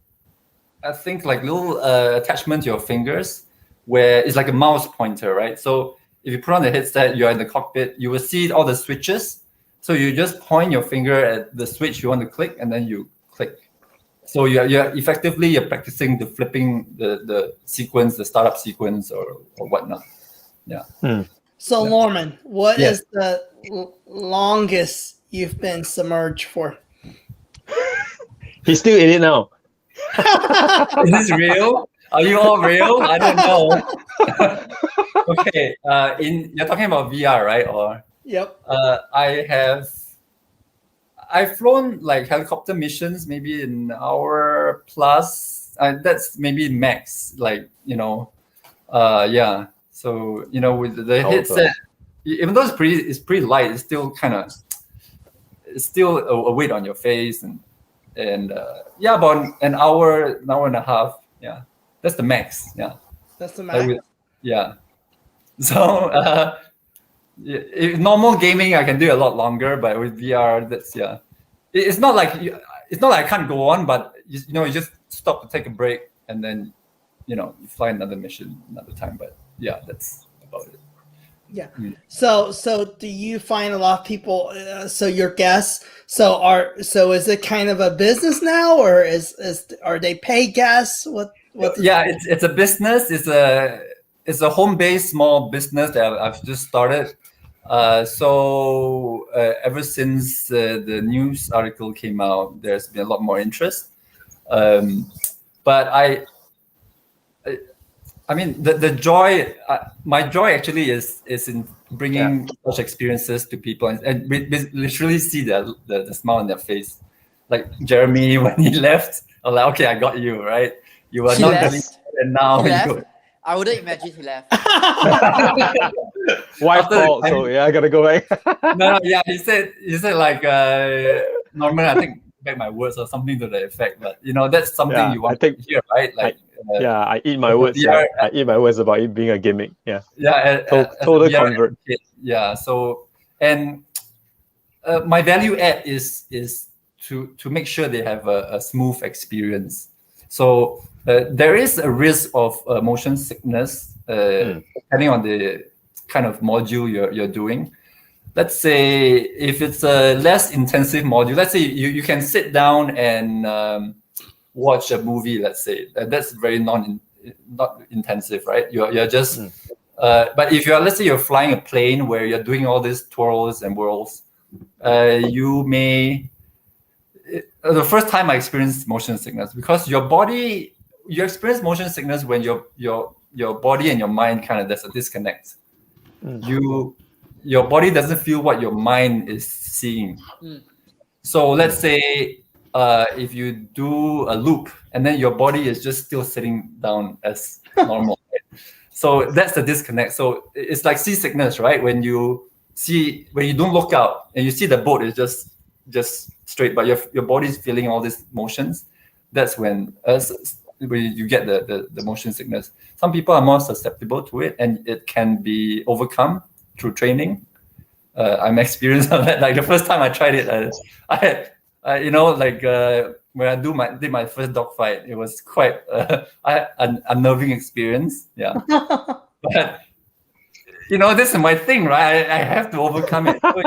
I think, like little attachment to your fingers where it's like a mouse pointer, right? So if you put on the headset, you're in the cockpit, you will see all the switches. So you just point your finger at the switch you want to click, and then you click. So you're effectively practicing the flipping the sequence, the startup sequence, or whatnot. Yeah. So Norman, what is the longest you've been submerged for? He's still in it now. Is this real? Are you all real? I don't know. Okay. You're talking about VR, right? Or Yep. I've flown like helicopter missions, maybe an hour plus. That's maybe max. Like So with the headset, even though it's pretty light, it's still a weight on your face, and about an hour and a half. Yeah, that's the max. Yeah, That's the max. So if normal gaming, I can do a lot longer, but with VR, that's It's not like I can't go on, but you just stop to take a break, and then you fly another mission another time. But that's about it. Yeah. So do you find a lot of people? So your guests. So is it kind of a business now, or are they paid guests? What? It's a business. It's a home-based small business that I've just started. So ever since the news article came out, there's been a lot more interest. But I mean, the joy, my joy actually is in bringing such experiences to people and literally see the smile on their face. Like Jeremy, when he left, I was like, okay, I got you, right? You were not getting it, and now you. I wouldn't imagine he left. Wife called, so I gotta go back. No, he said like Norman, I think back my words or something to the effect, but that's something you want to hear, right? Like I eat my words. I eat my words about it being a gimmick. Total convert. Yeah. So and my value add is to make sure they have a smooth experience. So there is a risk of motion sickness depending on the kind of module you're doing. Let's say if it's a less intensive module, let's say you can sit down and watch a movie, let's say, that's very not intensive, right? You're just but if let's say you're flying a plane where you're doing all these twirls and whirls, you may the first time I experienced motion sickness, because you experience motion sickness when your body and your mind there's a disconnect. Your body doesn't feel what your mind is seeing. So let's say if you do a loop and then your body is just still sitting down as normal. Right? So that's the disconnect. So it's like seasickness, right? When you don't look out and you see the boat is just straight, but your body is feeling all these motions. That's when you get the motion sickness. Some people are more susceptible to it, and it can be overcome through training. I'm experienced on that. Like the first time I tried it, when I did my first dogfight, it was quite an unnerving experience. Yeah, but this is my thing, right? I have to overcome it. So,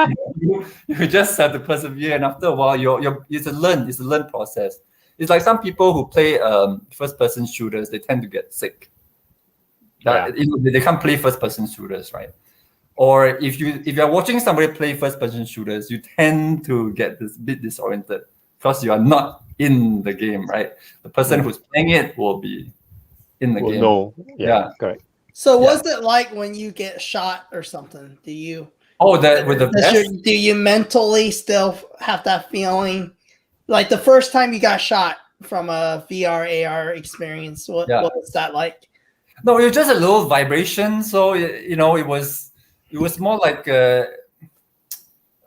you just have to persevere, and after a while, it's a learn process. It's like some people who play first-person shooters, they tend to get sick. They can't play first-person shooters, right? Or if you're watching somebody play first-person shooters, you tend to get this bit disoriented because you are not in the game, right? The person who's playing it will be in the game. No, correct. So what's it like when you get shot or something? Do you? Oh, that with the vest? Do you mentally still have that feeling? Like the first time you got shot from a VR AR experience, what was that like? No, it was just a little vibration. So it was more like it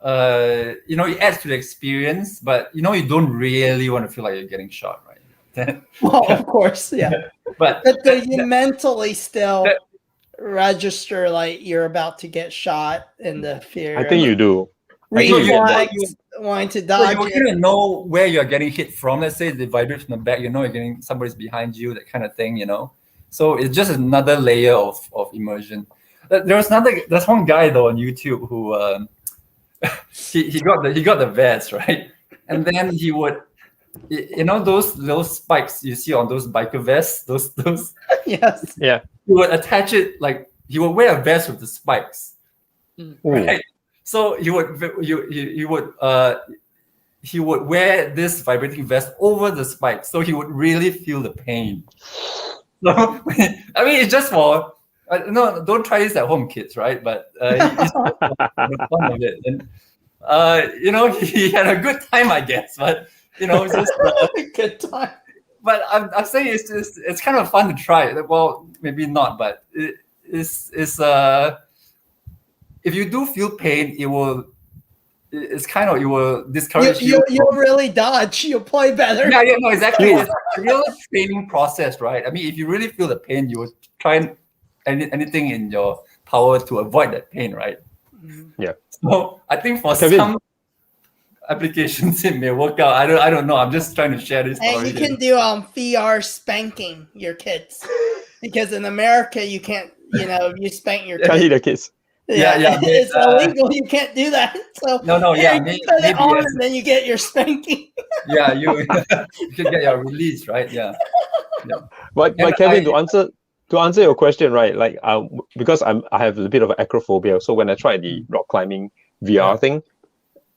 adds to the experience, but you don't really want to feel like you're getting shot, right? Well, of course, yeah. But do you mentally still register like you're about to get shot in the fear? I think you do. Reflex, wanting to dodge. So you know where you're getting hit from. Let's say the vibration from the back, you're getting somebody's behind you, that kind of thing, So it's just another layer of immersion. There's one guy though on YouTube who he got the vest, right? And then he would, those little spikes you see on those biker vests, those yes, yeah. He would attach it, like he would wear a vest with the spikes, right? So he would wear this vibrating vest over the spikes, so he would really feel the pain. So I mean, it's just for no, don't try this at home, kids, right? But it's the fun of it, and he had a good time, I guess. But it's just good time. But I'm saying it's kind of fun to try. Well, maybe not, but it's if you do feel pain, it will discourage you. You'll really dodge. You'll play better. Yeah, no, exactly. It's a real training process, right? I mean, if you really feel the pain, you will try anything in your power to avoid that pain, right? Yeah. So I think for some applications it may work out. I don't know. I'm just trying to share this story. And you can do VR spanking your kids, because in America you can't. You spank your kids. Can't hit the kids. Yeah. It's illegal. You can't do that. So no. Yeah, you put it on, and then you get your spanking. Yeah, you can get your release, right? Yeah. But Kevin, to answer your question, right? Like, because I have a bit of acrophobia, so when I tried the rock climbing VR thing,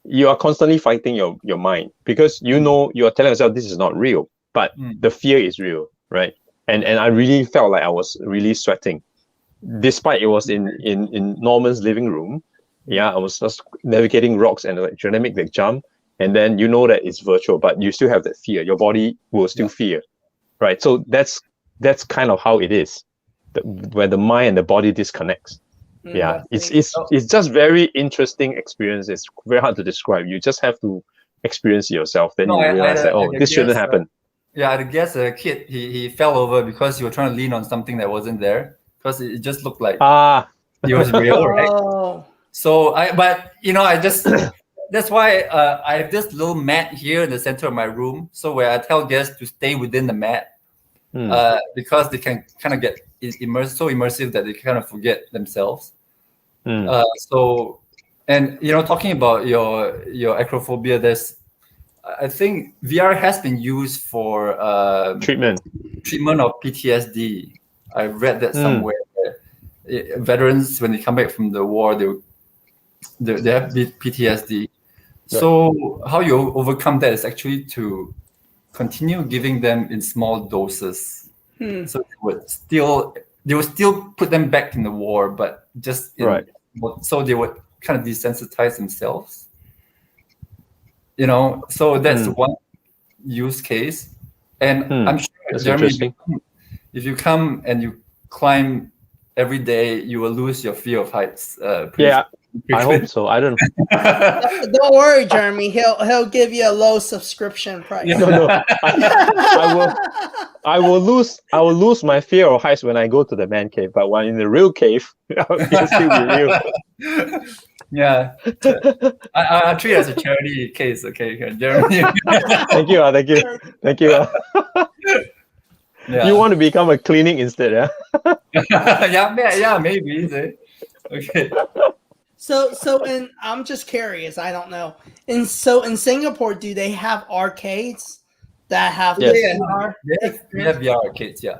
you are constantly fighting your mind, because you are telling yourself this is not real, but the fear is real, right? And I really felt like I was really sweating, despite it was in Norman's living room. Yeah, I was just navigating rocks and trying to make the jump, and then that it's virtual, but you still have that fear. Your body will still fear, right? So that's kind of how it is, where the mind and the body disconnects. Yeah, it's just very interesting experience. It's very hard to describe. You just have to experience it yourself. Then you realize this shouldn't happen. Yeah, I guess a kid he fell over because you were trying to lean on something that wasn't there, because it just looked like it was real, right? Oh. So that's why I have this little mat here in the center of my room. So where I tell guests to stay within the mat, because they can kind of get so immersive that they kind of forget themselves. So, and talking about your acrophobia, there's I think VR has been used for Treatment. treatment of PTSD. I read that somewhere. Veterans, when they come back from the war, they have PTSD. So how you overcome that is actually to continue giving them in small doses. So they would still put them back in the war, but just so they would kind of desensitize themselves. So that's one use case. And I'm sure, That's Jeremy, interesting. if you come and you climb every day, you will lose your fear of heights. I hope so. I don't know. Don't worry, Jeremy. He'll give you a low subscription price. No. I will lose my fear of heights when I go to the man cave, but when in the real cave, I'll still be real. Yeah, I'll treat it as a charity case. Okay, Jeremy. Thank you. Yeah. You want to become a clinic instead, yeah? yeah, maybe. Okay. So and I'm just curious. I don't know. In Singapore, do they have arcades that have VR? We have VR arcades. Yeah.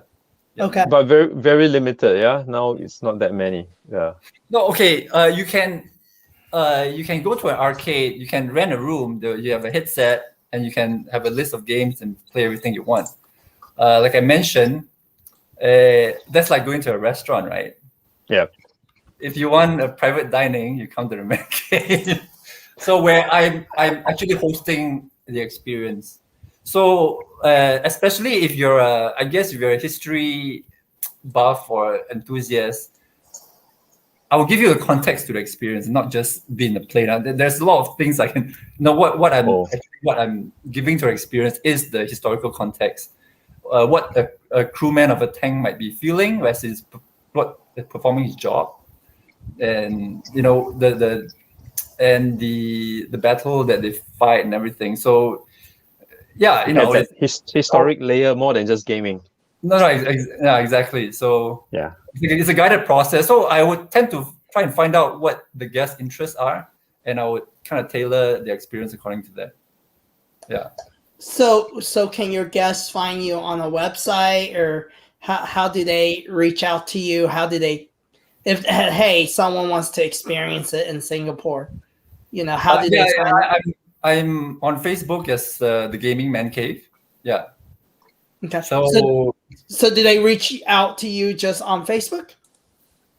Okay. But very, very limited, yeah? Now it's not that many. Yeah. No, okay. You can go to an arcade. You can rent a room. You have a headset, and you can have a list of games and play everything you want. Like I mentioned, that's like going to a restaurant, right? Yeah. If you want a private dining, you come to the man cave. So where I'm actually hosting the experience. So especially if you're a history buff or enthusiast, I will give you a context to the experience, not just be in the plane. There's a lot of things I can what I'm giving to the experience is the historical context. What a crewman of a tank might be feeling as he's performing his job, and the battle that they fight and everything. So it's historic layer more than just gaming. No, exactly. So yeah, it's a guided process. So I would tend to try and find out what the guest interests are, and I would kind of tailor the experience according to that. Yeah. So can your guests find you on a website, or how do they reach out to you? How do they, if hey, someone wants to experience it in Singapore, how do they find I'm on Facebook as the Gaming Man Cave. Yeah. Okay. So do they reach out to you just on Facebook?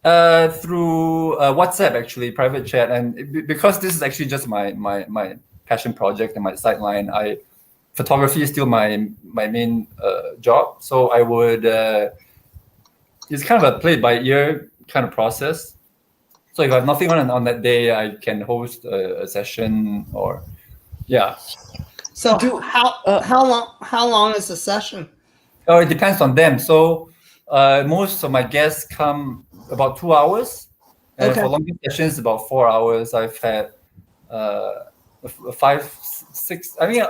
Through WhatsApp, actually, private chat, and because this is actually just my passion project and my sideline, photography is still my main job. So I would it's kind of a play by ear kind of process. So if I have nothing on that day, I can host a session or So how long is the session? Oh, it depends on them. So most of my guests come about 2 hours, and for longer sessions about 4 hours. I've had 5, 6. I mean,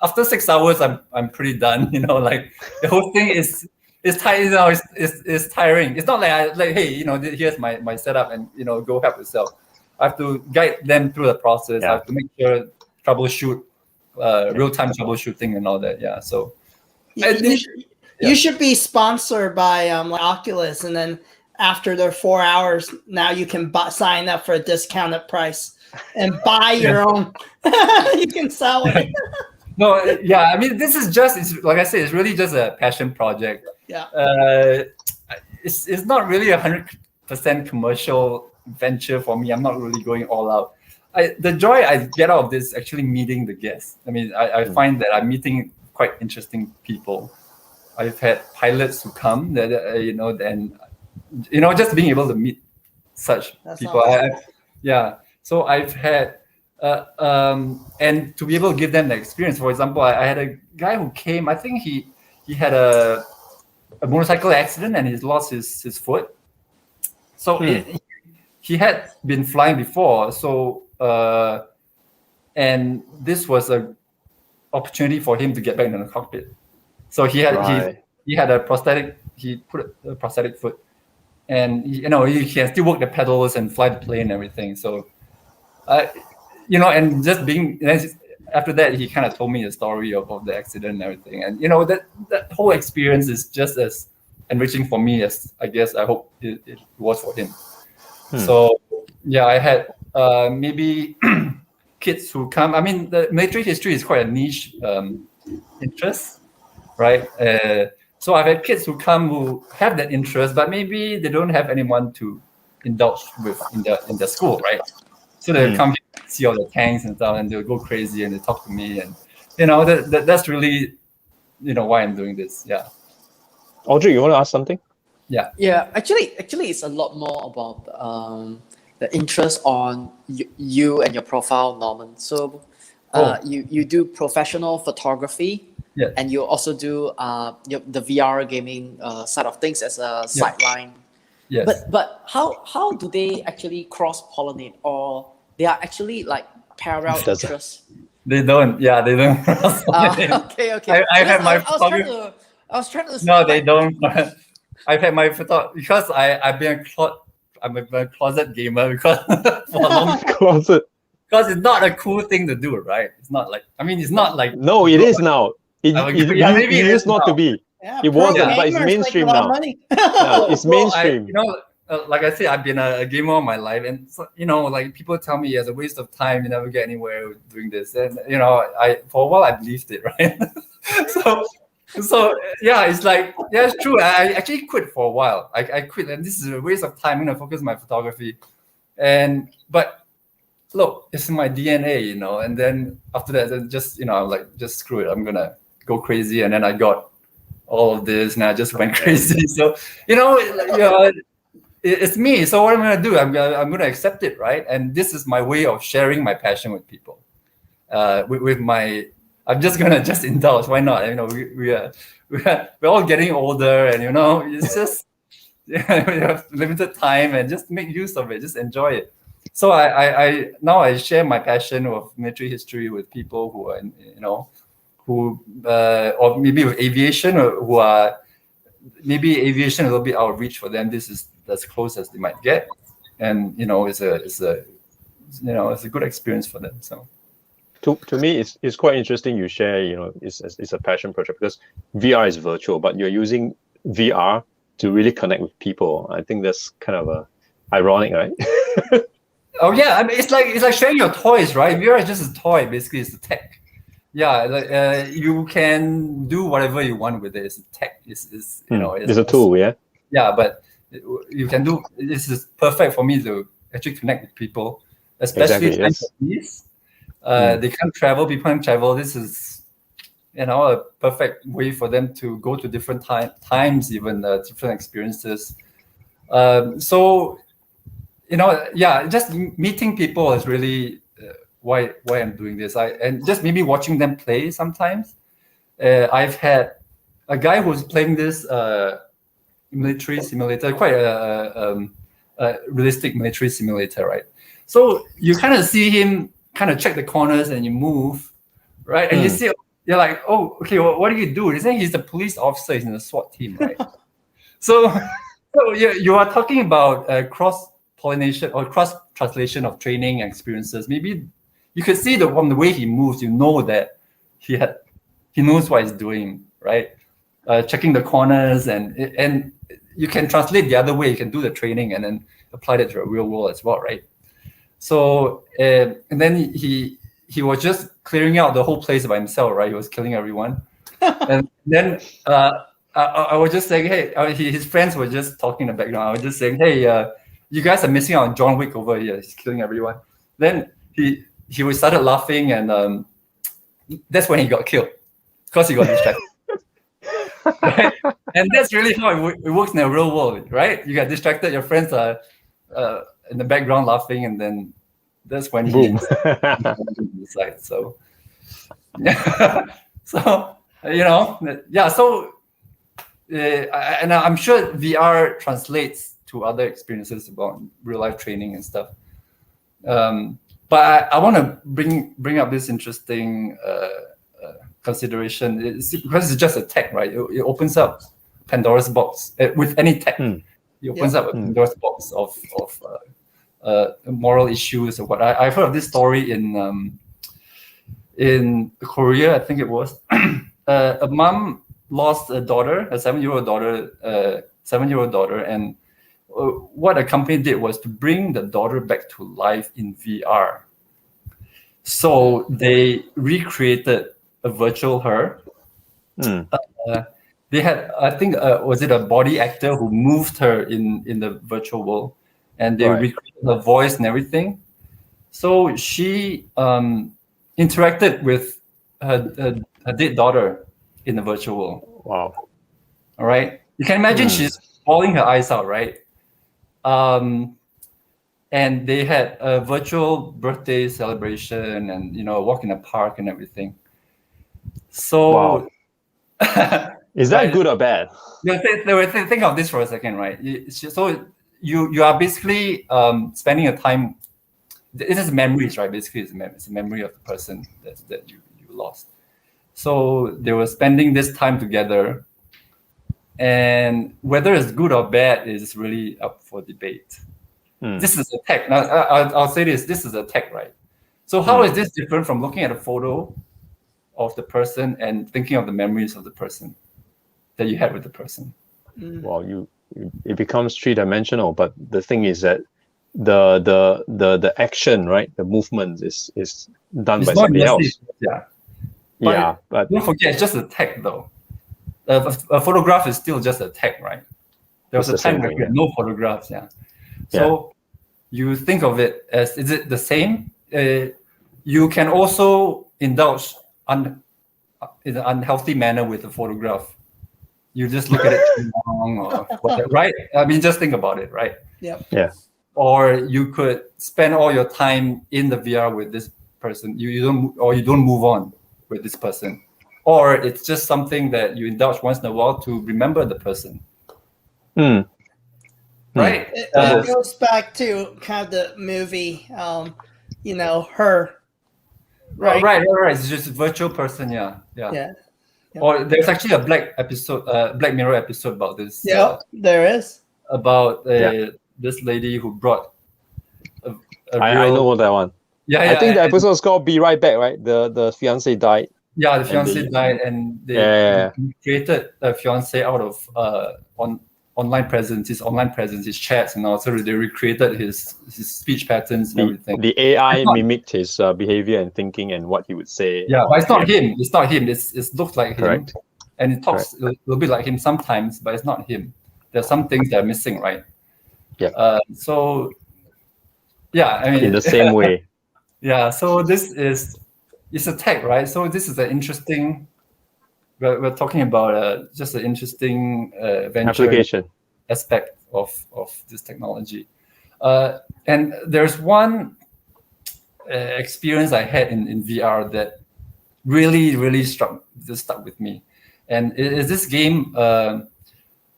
after 6 hours, I'm pretty done. Like the whole thing is tiring. It's tiring. It's not like hey, here's my setup, and go help yourself. I have to guide them through the process. Yeah. I have to make sure troubleshoot, real-time troubleshooting and all that. Yeah. So you should be sponsored by Oculus, and then after their 4 hours, now you can sign up for a discounted price and buy your own. You can sell it. No, yeah. I mean, this is it's like I said, it's really just a passion project. Yeah. It's not really 100% commercial venture for me. I'm not really going all out. The joy I get out of this is actually meeting the guests. I mean, I find that I'm meeting quite interesting people. I've had pilots who come that and just being able to meet such people. So I've had and to be able to give them the experience. For example, I had a guy who came. I think he had a motorcycle accident and he's lost his foot. So he had been flying before. So and this was a opportunity for him to get back into the cockpit. So he had a prosthetic. He put a prosthetic foot, and he can still work the pedals and fly the plane and everything. So, and just being after that, he kind of told me the story of the accident and everything. And, that whole experience is just as enriching for me as I hope it was for him. So, yeah, I had maybe kids who come. I mean, the military history is quite a niche interest, right? So I've had kids who come who have that interest, but maybe they don't have anyone to indulge with in the school, right? So they come here, see all the tanks and stuff, and they'll go crazy and they talk to me, and that's really why I'm doing this. Yeah. Audrey, you want to ask something? Yeah. Actually, it's a lot more about the interest on you and your profile, Norman. So, you do professional photography. Yeah. And you also do the VR gaming side of things as a sideline. Yes. But how do they actually cross-pollinate, or they are actually like parallel interests? They don't. Yeah, they don't. Okay. I have my I was trying to. No, they don't. I've had my photo because I'm a closet gamer because for a long Closet. because it's not a cool thing to do, right? It's not like it's not like No, it is now. It maybe it used is not now. to be. Yeah, It wasn't, pro but it's gamers mainstream make a lot of now. money. Yeah, it's mainstream. Like I said, I've been a gamer all my life, and so, like people tell me it's a waste of time. You never get anywhere doing this, and I for a while I believed it, right? so yeah, it's like it's true. I actually quit for a while. I quit, and this is a waste of time. I'm gonna focus on my photography, but look, it's in my DNA, And then after that, then just I'm like, just screw it. I'm gonna go crazy, and then I got all of this, and I just went crazy. So it's me. So what I'm gonna do? I'm gonna accept it, right? And this is my way of sharing my passion with people. With my, I'm just gonna indulge. Why not? We're all getting older, and it's just we have limited time, and just make use of it. Just enjoy it. So I now I share my passion of military history with people who are or maybe with aviation, or who are maybe aviation a little bit out of reach for them. This is as close as they might get, and it's a good experience for them. So to me, it's quite interesting. You share, it's a passion project because VR is virtual, but you're using VR to really connect with people. I think that's kind of ironic, right? Oh yeah, I mean it's like sharing your toys, right? VR is just a toy. Basically, it's a tech. Yeah, like you can do whatever you want with it. It's a tech. It's a tool, yeah. Yeah, but you can do. This is perfect for me to actually connect with people, especially times like these. They can't travel. People can't travel. This is a perfect way for them to go to different times, even different experiences. So just meeting people is really why I'm doing this. And just maybe watching them play sometimes. I've had a guy who's playing this military simulator, quite a realistic military simulator, right? So you kind of see him kind of check the corners and you move, right? And you're like, oh, okay, well, what do you do? He's the police officer. He's in the SWAT team, right? So you are talking about cross-pollination or cross-translation of training experiences. Maybe you could see from the way he moves, that he knows what he's doing, right? Checking the corners, and you can translate the other way. You can do the training and then apply that to the real world as well, right? So and then he was just clearing out the whole place by himself, right? He was killing everyone, and then I was just saying, hey, his friends were just talking in the background. I was just saying, hey, you guys are missing out on John Wick over here. He's killing everyone. Then he started laughing, and that's when he got killed because he got distracted. Right? And that's really how it works in the real world, right? You get distracted, your friends are in the background laughing, and then that's when boom. Decide. So so So and I'm sure VR translates to other experiences about real life training and stuff. But I want to bring up this interesting consideration. Because it's just a tech, right? It opens up Pandora's box with any tech. It opens up a Pandora's box of moral issues or what. I've heard of this story in in Korea, I think it was, a mom lost a daughter, a 7-year-old daughter, and what a company did was to bring the daughter back to life in VR. So they recreated a virtual her. They had, I think, was it a body actor who moved her in the virtual world, and they recreated her voice and everything. So she interacted with her dead daughter in the virtual world. Wow. All right. You can imagine she's bawling her eyes out, right? And they had a virtual birthday celebration and, walk in a park and everything. So, is that good or bad? Think of this for a second, right? So you are basically spending a time. It is memories, right? Basically, it's a memory of the person that you lost. So they were spending this time together, and whether it's good or bad is really up for debate. This is a tech. Now, I'll say this. This is a tech, right? So how is this different from looking at a photo of the person and thinking of the memories of the person that you had with the person? Well, it becomes three-dimensional, but the thing is that the action, right, the movement is done by somebody else. Yeah, but don't forget, it's just a tech, though. A photograph is still just a tech, right? There was a time where we had no photographs. So you think of it as, is it the same? You can also indulge in an unhealthy manner with a photograph. You just look at it too long, or whatever, right? I mean, just think about it, right? Yeah. Or you could spend all your time in the VR with this person. You don't move on with this person, or it's just something that you indulge once in a while to remember the person. Right. It goes back to kind of the movie, Her. Right. It's just a virtual person. Yeah. Or there's actually a Black Mirror episode about this. Yeah, there is. About this lady who brought I know that one. I think the episode is called "Be Right Back," right? The fiance died. Yeah, the fiance died, and they created a fiance out of online presence, his chats, and also they recreated his speech patterns and everything. The AI mimicked his behavior and thinking and what he would say. Yeah, but it's not him. It's not him. It looks like him, and it talks a little bit like him sometimes, but it's not him. There's some things that are missing, right? Yeah. I mean, in the same way. Yeah. So it's a tech, right? So this is an interesting. We're talking about just an interesting venture application aspect of this technology, and there's one experience I had in VR that really stuck with me, and it is this game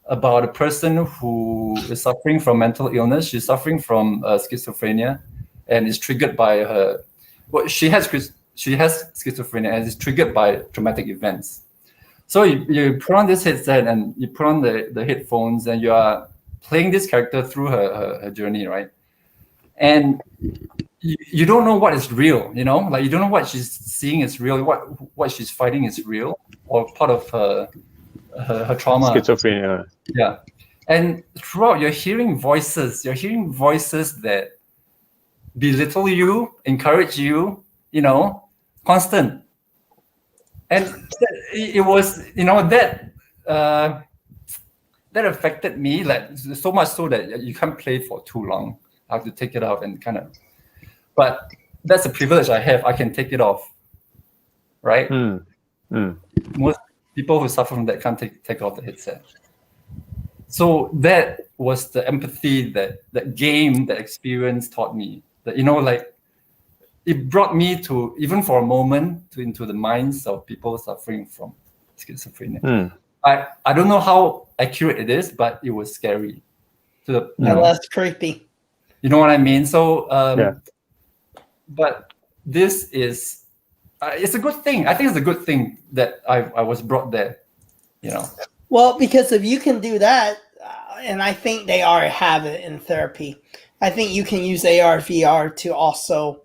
about a person who is suffering from mental illness. She's suffering from schizophrenia, and is triggered by her. Well, she has schizophrenia and is triggered by traumatic events. So you put on this headset and you put on the headphones, and you are playing this character through her journey, right? And you don't know what is real, like you don't know what she's seeing is real, what she's fighting is real, or part of her trauma. Schizophrenia. Yeah. And throughout, you're hearing voices that belittle you, encourage you, constant. And it was, that affected me, like so much so that you can't play for too long. I have to take it off and but that's a privilege I have. I can take it off, right? Most people who suffer from that can't take off the headset. So that was the empathy that game, that experience taught me. That it brought me to, even for a moment, into the minds of people suffering from schizophrenia. I don't know how accurate it is, but it was scary. That's creepy. You know what I mean? So, but this is, it's a good thing. I think it's a good thing that I was brought there, Well, because if you can do that, and I think they already have it in therapy, I think you can use AR, VR to also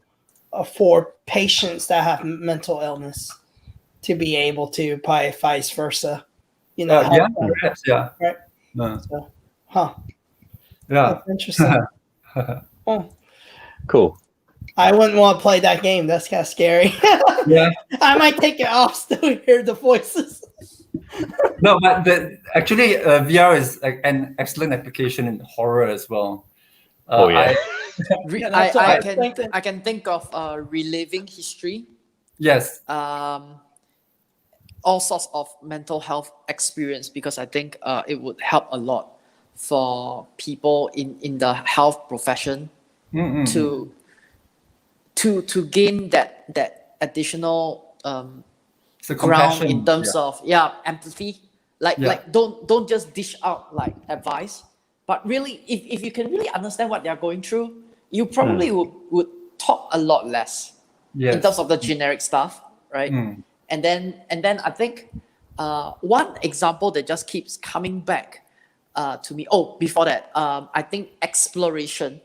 for patients that have mental illness to be able to, probably vice versa. You know, Yeah, help them. perhaps, yeah. Right. Uh, So, huh? yeah. That's interesting. Oh, Cool. I wouldn't want to play that game. That's kind of scary. Yeah. I might take it off still to hear the voices. No, but actually, VR is like an excellent application in horror as well. Oh, yeah. Re- Yeah, that's what I I was thinking. I can think of reliving history, Yes. all sorts of mental health experience, because I think it would help a lot for people in the health profession to gain that additional So ground compassion. in terms of empathy. Like don't just dish out like advice, but really if you can really understand what they're going through, you probably would talk a lot less Yes. in terms of the generic stuff, right? And then I think one example that just keeps coming back to me. Oh, before that, I think exploration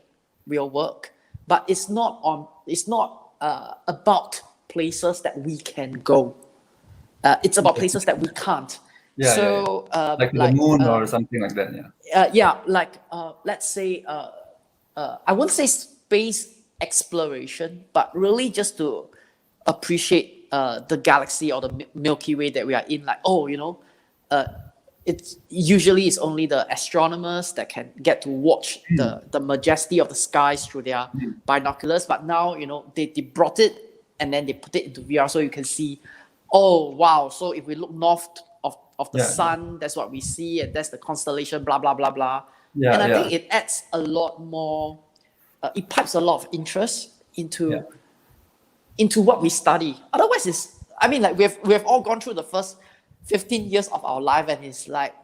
will work, but it's not about places that we can go. It's about places that we can't. Yeah, So like the moon or something like that. Yeah. Let's say I wouldn't say space exploration, but really just to appreciate the galaxy or the Milky Way that we are in. Like, it's usually only the astronomers that can get to watch the majesty of the skies through their binoculars. But now, they brought it and then they put it into VR so you can see, oh wow, so if we look north of the sun, that's what we see, and that's the constellation, blah blah blah blah. Yeah, and I think it adds a lot more, it pipes a lot of interest into what we study. Otherwise, we've all gone through the first 15 years of our life, and it's like,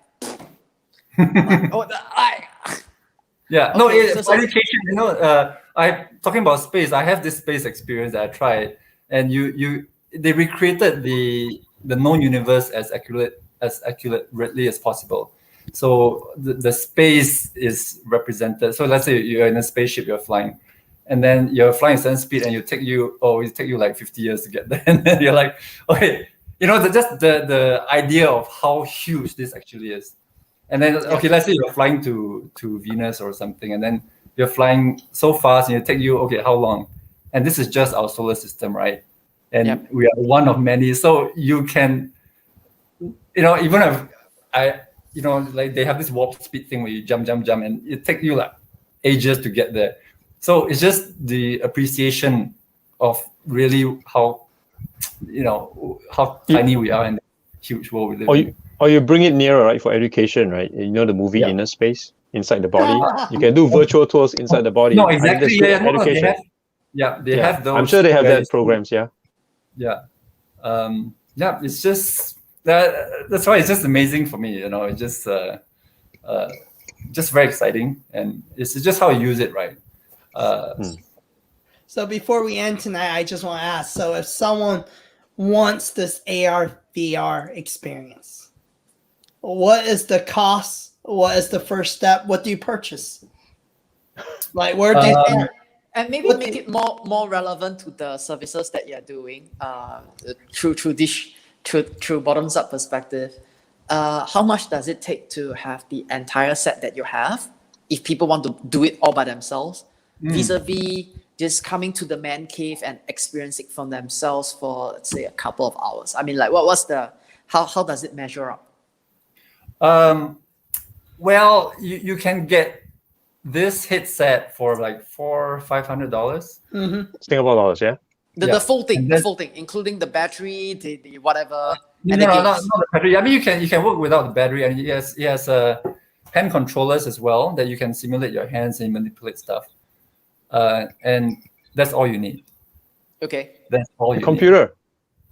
yeah. No, Okay, so- education. I talking about space. I have this space experience that I tried, and they recreated the known universe as accurately as possible. So the space is represented. So let's say you're in a spaceship, you're flying, and then you're flying at a certain speed, and it take you like 50 years to get there, and then you're like, okay, just the idea of how huge this actually is. And then okay, let's say you're flying to Venus or something, and then you're flying so fast, and it take you, okay, how long? And this is just our solar system, right? And we are one of many. So you can, even if like they have this warp speed thing where you jump, and it takes you like ages to get there. So it's just the appreciation of really how tiny we are in the huge world we live in. Or you bring it nearer, right, for education, right? The movie Inner Space, inside the body. You can do virtual tours inside the body. No, exactly. Education. They have those. I'm sure they have that programs. Yeah. It's just that's why it's just amazing for me. It's just very exciting, and it's just how you use it, right? So before we end tonight, I just want to ask, so if someone wants this AR VR experience, what is the cost? What is the first step? What do you purchase? Like, where do you and maybe make it more relevant to the services that you're doing through bottoms up perspective. How much does it take to have the entire set that you have, if people want to do it all by themselves, vis-a-vis just coming to the man cave and experiencing from themselves for, let's say, a couple of hours? I mean, like, what's how does it measure up? Well, you can get this headset for like $400-$500. Singapore dollars, yeah. The full thing, including the battery, the whatever. No, not the battery. I mean, you can work without the battery, and it has hand controllers as well that you can simulate your hands and manipulate stuff. And that's all you need. Okay. That's all you need. Computer.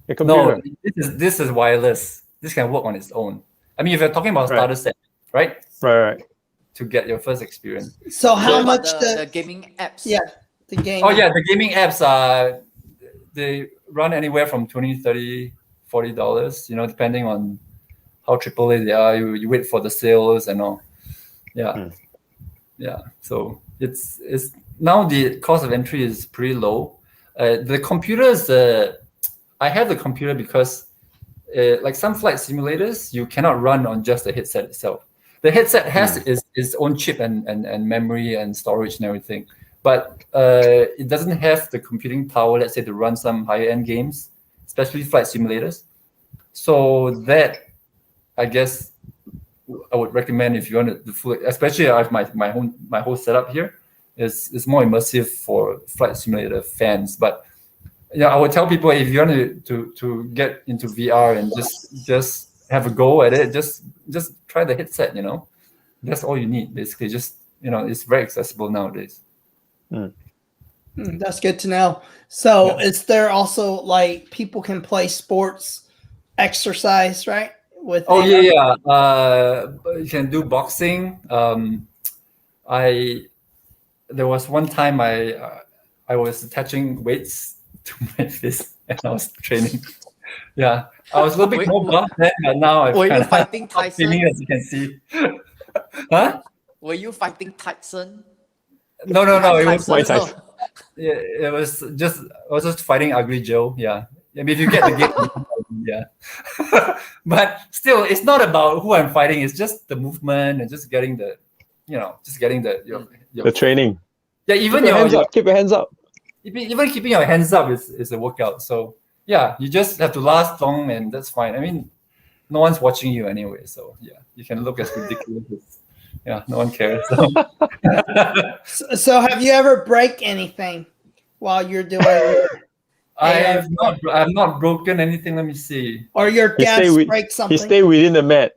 Your computer. No, this is wireless. This can work on its own. I mean, if you're talking about starter set, right? Right. To get your first experience. So how much the gaming apps? Yeah, the game. Oh yeah, the gaming apps are, they run anywhere from $20, $30, $40. Depending on how AAA they are. You wait for the sales and all. Yeah. So it's now the cost of entry is pretty low. The computers, I have the computer because like some flight simulators, you cannot run on just the headset itself. The headset has its own chip and memory and storage and everything, but it doesn't have the computing power, let's say, to run some higher end games, especially flight simulators. So that, I guess, I would recommend if you want the full, especially I have my whole setup here is more immersive for flight simulator fans. But yeah, I would tell people if you want to get into VR and just have a go at it, just try the headset. That's all you need basically. Just it's very accessible nowadays. That's good to know. So is there also like people can play sports, exercise, right? With you can do boxing. There was one time I was attaching weights to my fist and I was training. Yeah, I was a little bit more buff then, but now I'm Were you kind of fighting Tyson? training, as you can see. Huh? Were you fighting Tyson? No. It was Mike Tyson. Yeah, I was just fighting Ugly Joe. Yeah. I mean, if you get the game, yeah. But still, it's not about who I'm fighting. It's just the movement and just getting the The training. Yeah, even Keep your hands up. even keeping your hands up is a workout. So yeah, you just have to last long, and that's fine. I mean, no one's watching you anyway, so yeah, you can look as ridiculous as no one cares. So. So have you ever break anything while you're doing I've not broken anything. Let me see. or your guests break something? He stayed within the mat.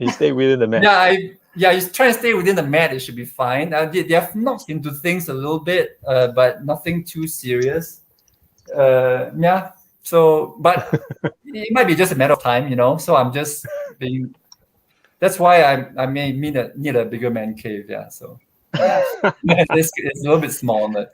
Yeah, you try and stay within the mat. It should be fine. They have knocked into things a little bit, but nothing too serious. Yeah. So, but it might be just a matter of time, So I'm just being. That's why I may need a bigger man cave. Yeah. So it's a little bit small, but.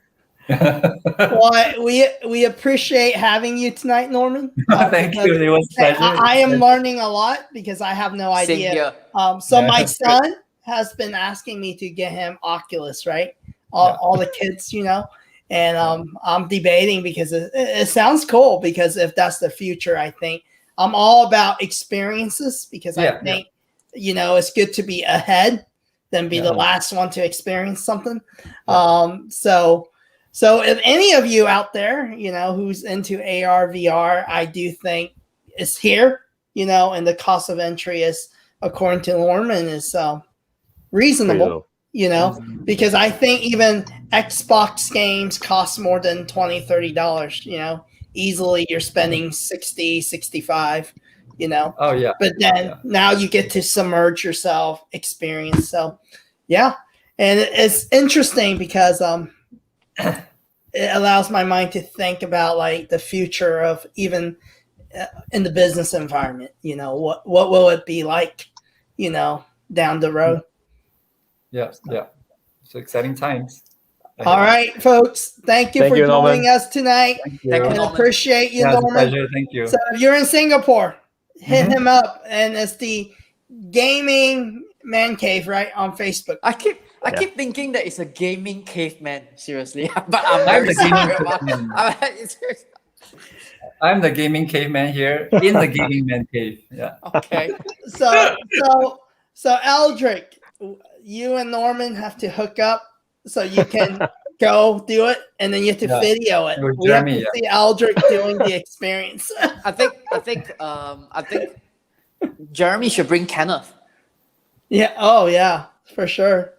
Well, we appreciate having you tonight, Norman. Thank you. It was a pleasure. I am learning a lot because I have no Same idea. here. So my son has been asking me to get him Oculus, right? All the kids, and I'm debating because it sounds cool because if that's the future, I think I'm all about experiences because I think, it's good to be ahead than be the last one to experience something. So if any of you out there, who's into AR, VR, I do think it's here, and the cost of entry is, according to Norman, is reasonable, because I think even Xbox games cost more than $20, $30, easily you're spending 60, 65, Oh, yeah. But then now you get to submerge yourself, experience. So, yeah. And it's interesting because it allows my mind to think about like the future of even in the business environment, what will it be like, down the road. Yeah. It's exciting times. All right, folks. Thank you for joining Norman. us tonight. Thank you. And appreciate you, Yeah, it's a Norman. pleasure. Thank you. So if you're in Singapore, hit him up, and it's the Gaming Man Cave, right, on Facebook. I keep thinking that it's a gaming caveman. Seriously, but I'm I'm very the sorry gaming about. caveman. I'm the gaming caveman here in the gaming man cave. Yeah. Okay. So Eldrick, you and Norman have to hook up so you can go do it, and then you have to video it. With We have Jeremy, to see Eldrick doing the experience. I think Jeremy should bring Kenneth. Yeah. Oh, yeah, for sure.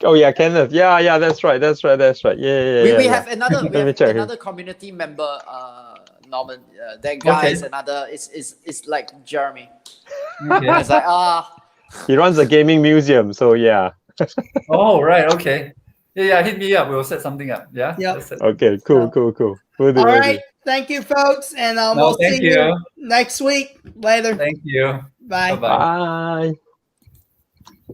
Oh yeah, Kenneth. Yeah, that's right. Yeah. We have another Let me check. another community member, Norman. That guy is another. It's like Jeremy. Okay. It's like He runs a gaming museum, so yeah. Oh, right. Okay. Yeah. Hit me up. We'll set something up. Yeah. Yep. Let's set- Okay, cool. We'll do. All right. Thank you, folks. And we'll thank see you next week. Later. Thank you. Bye. Bye-bye. Bye.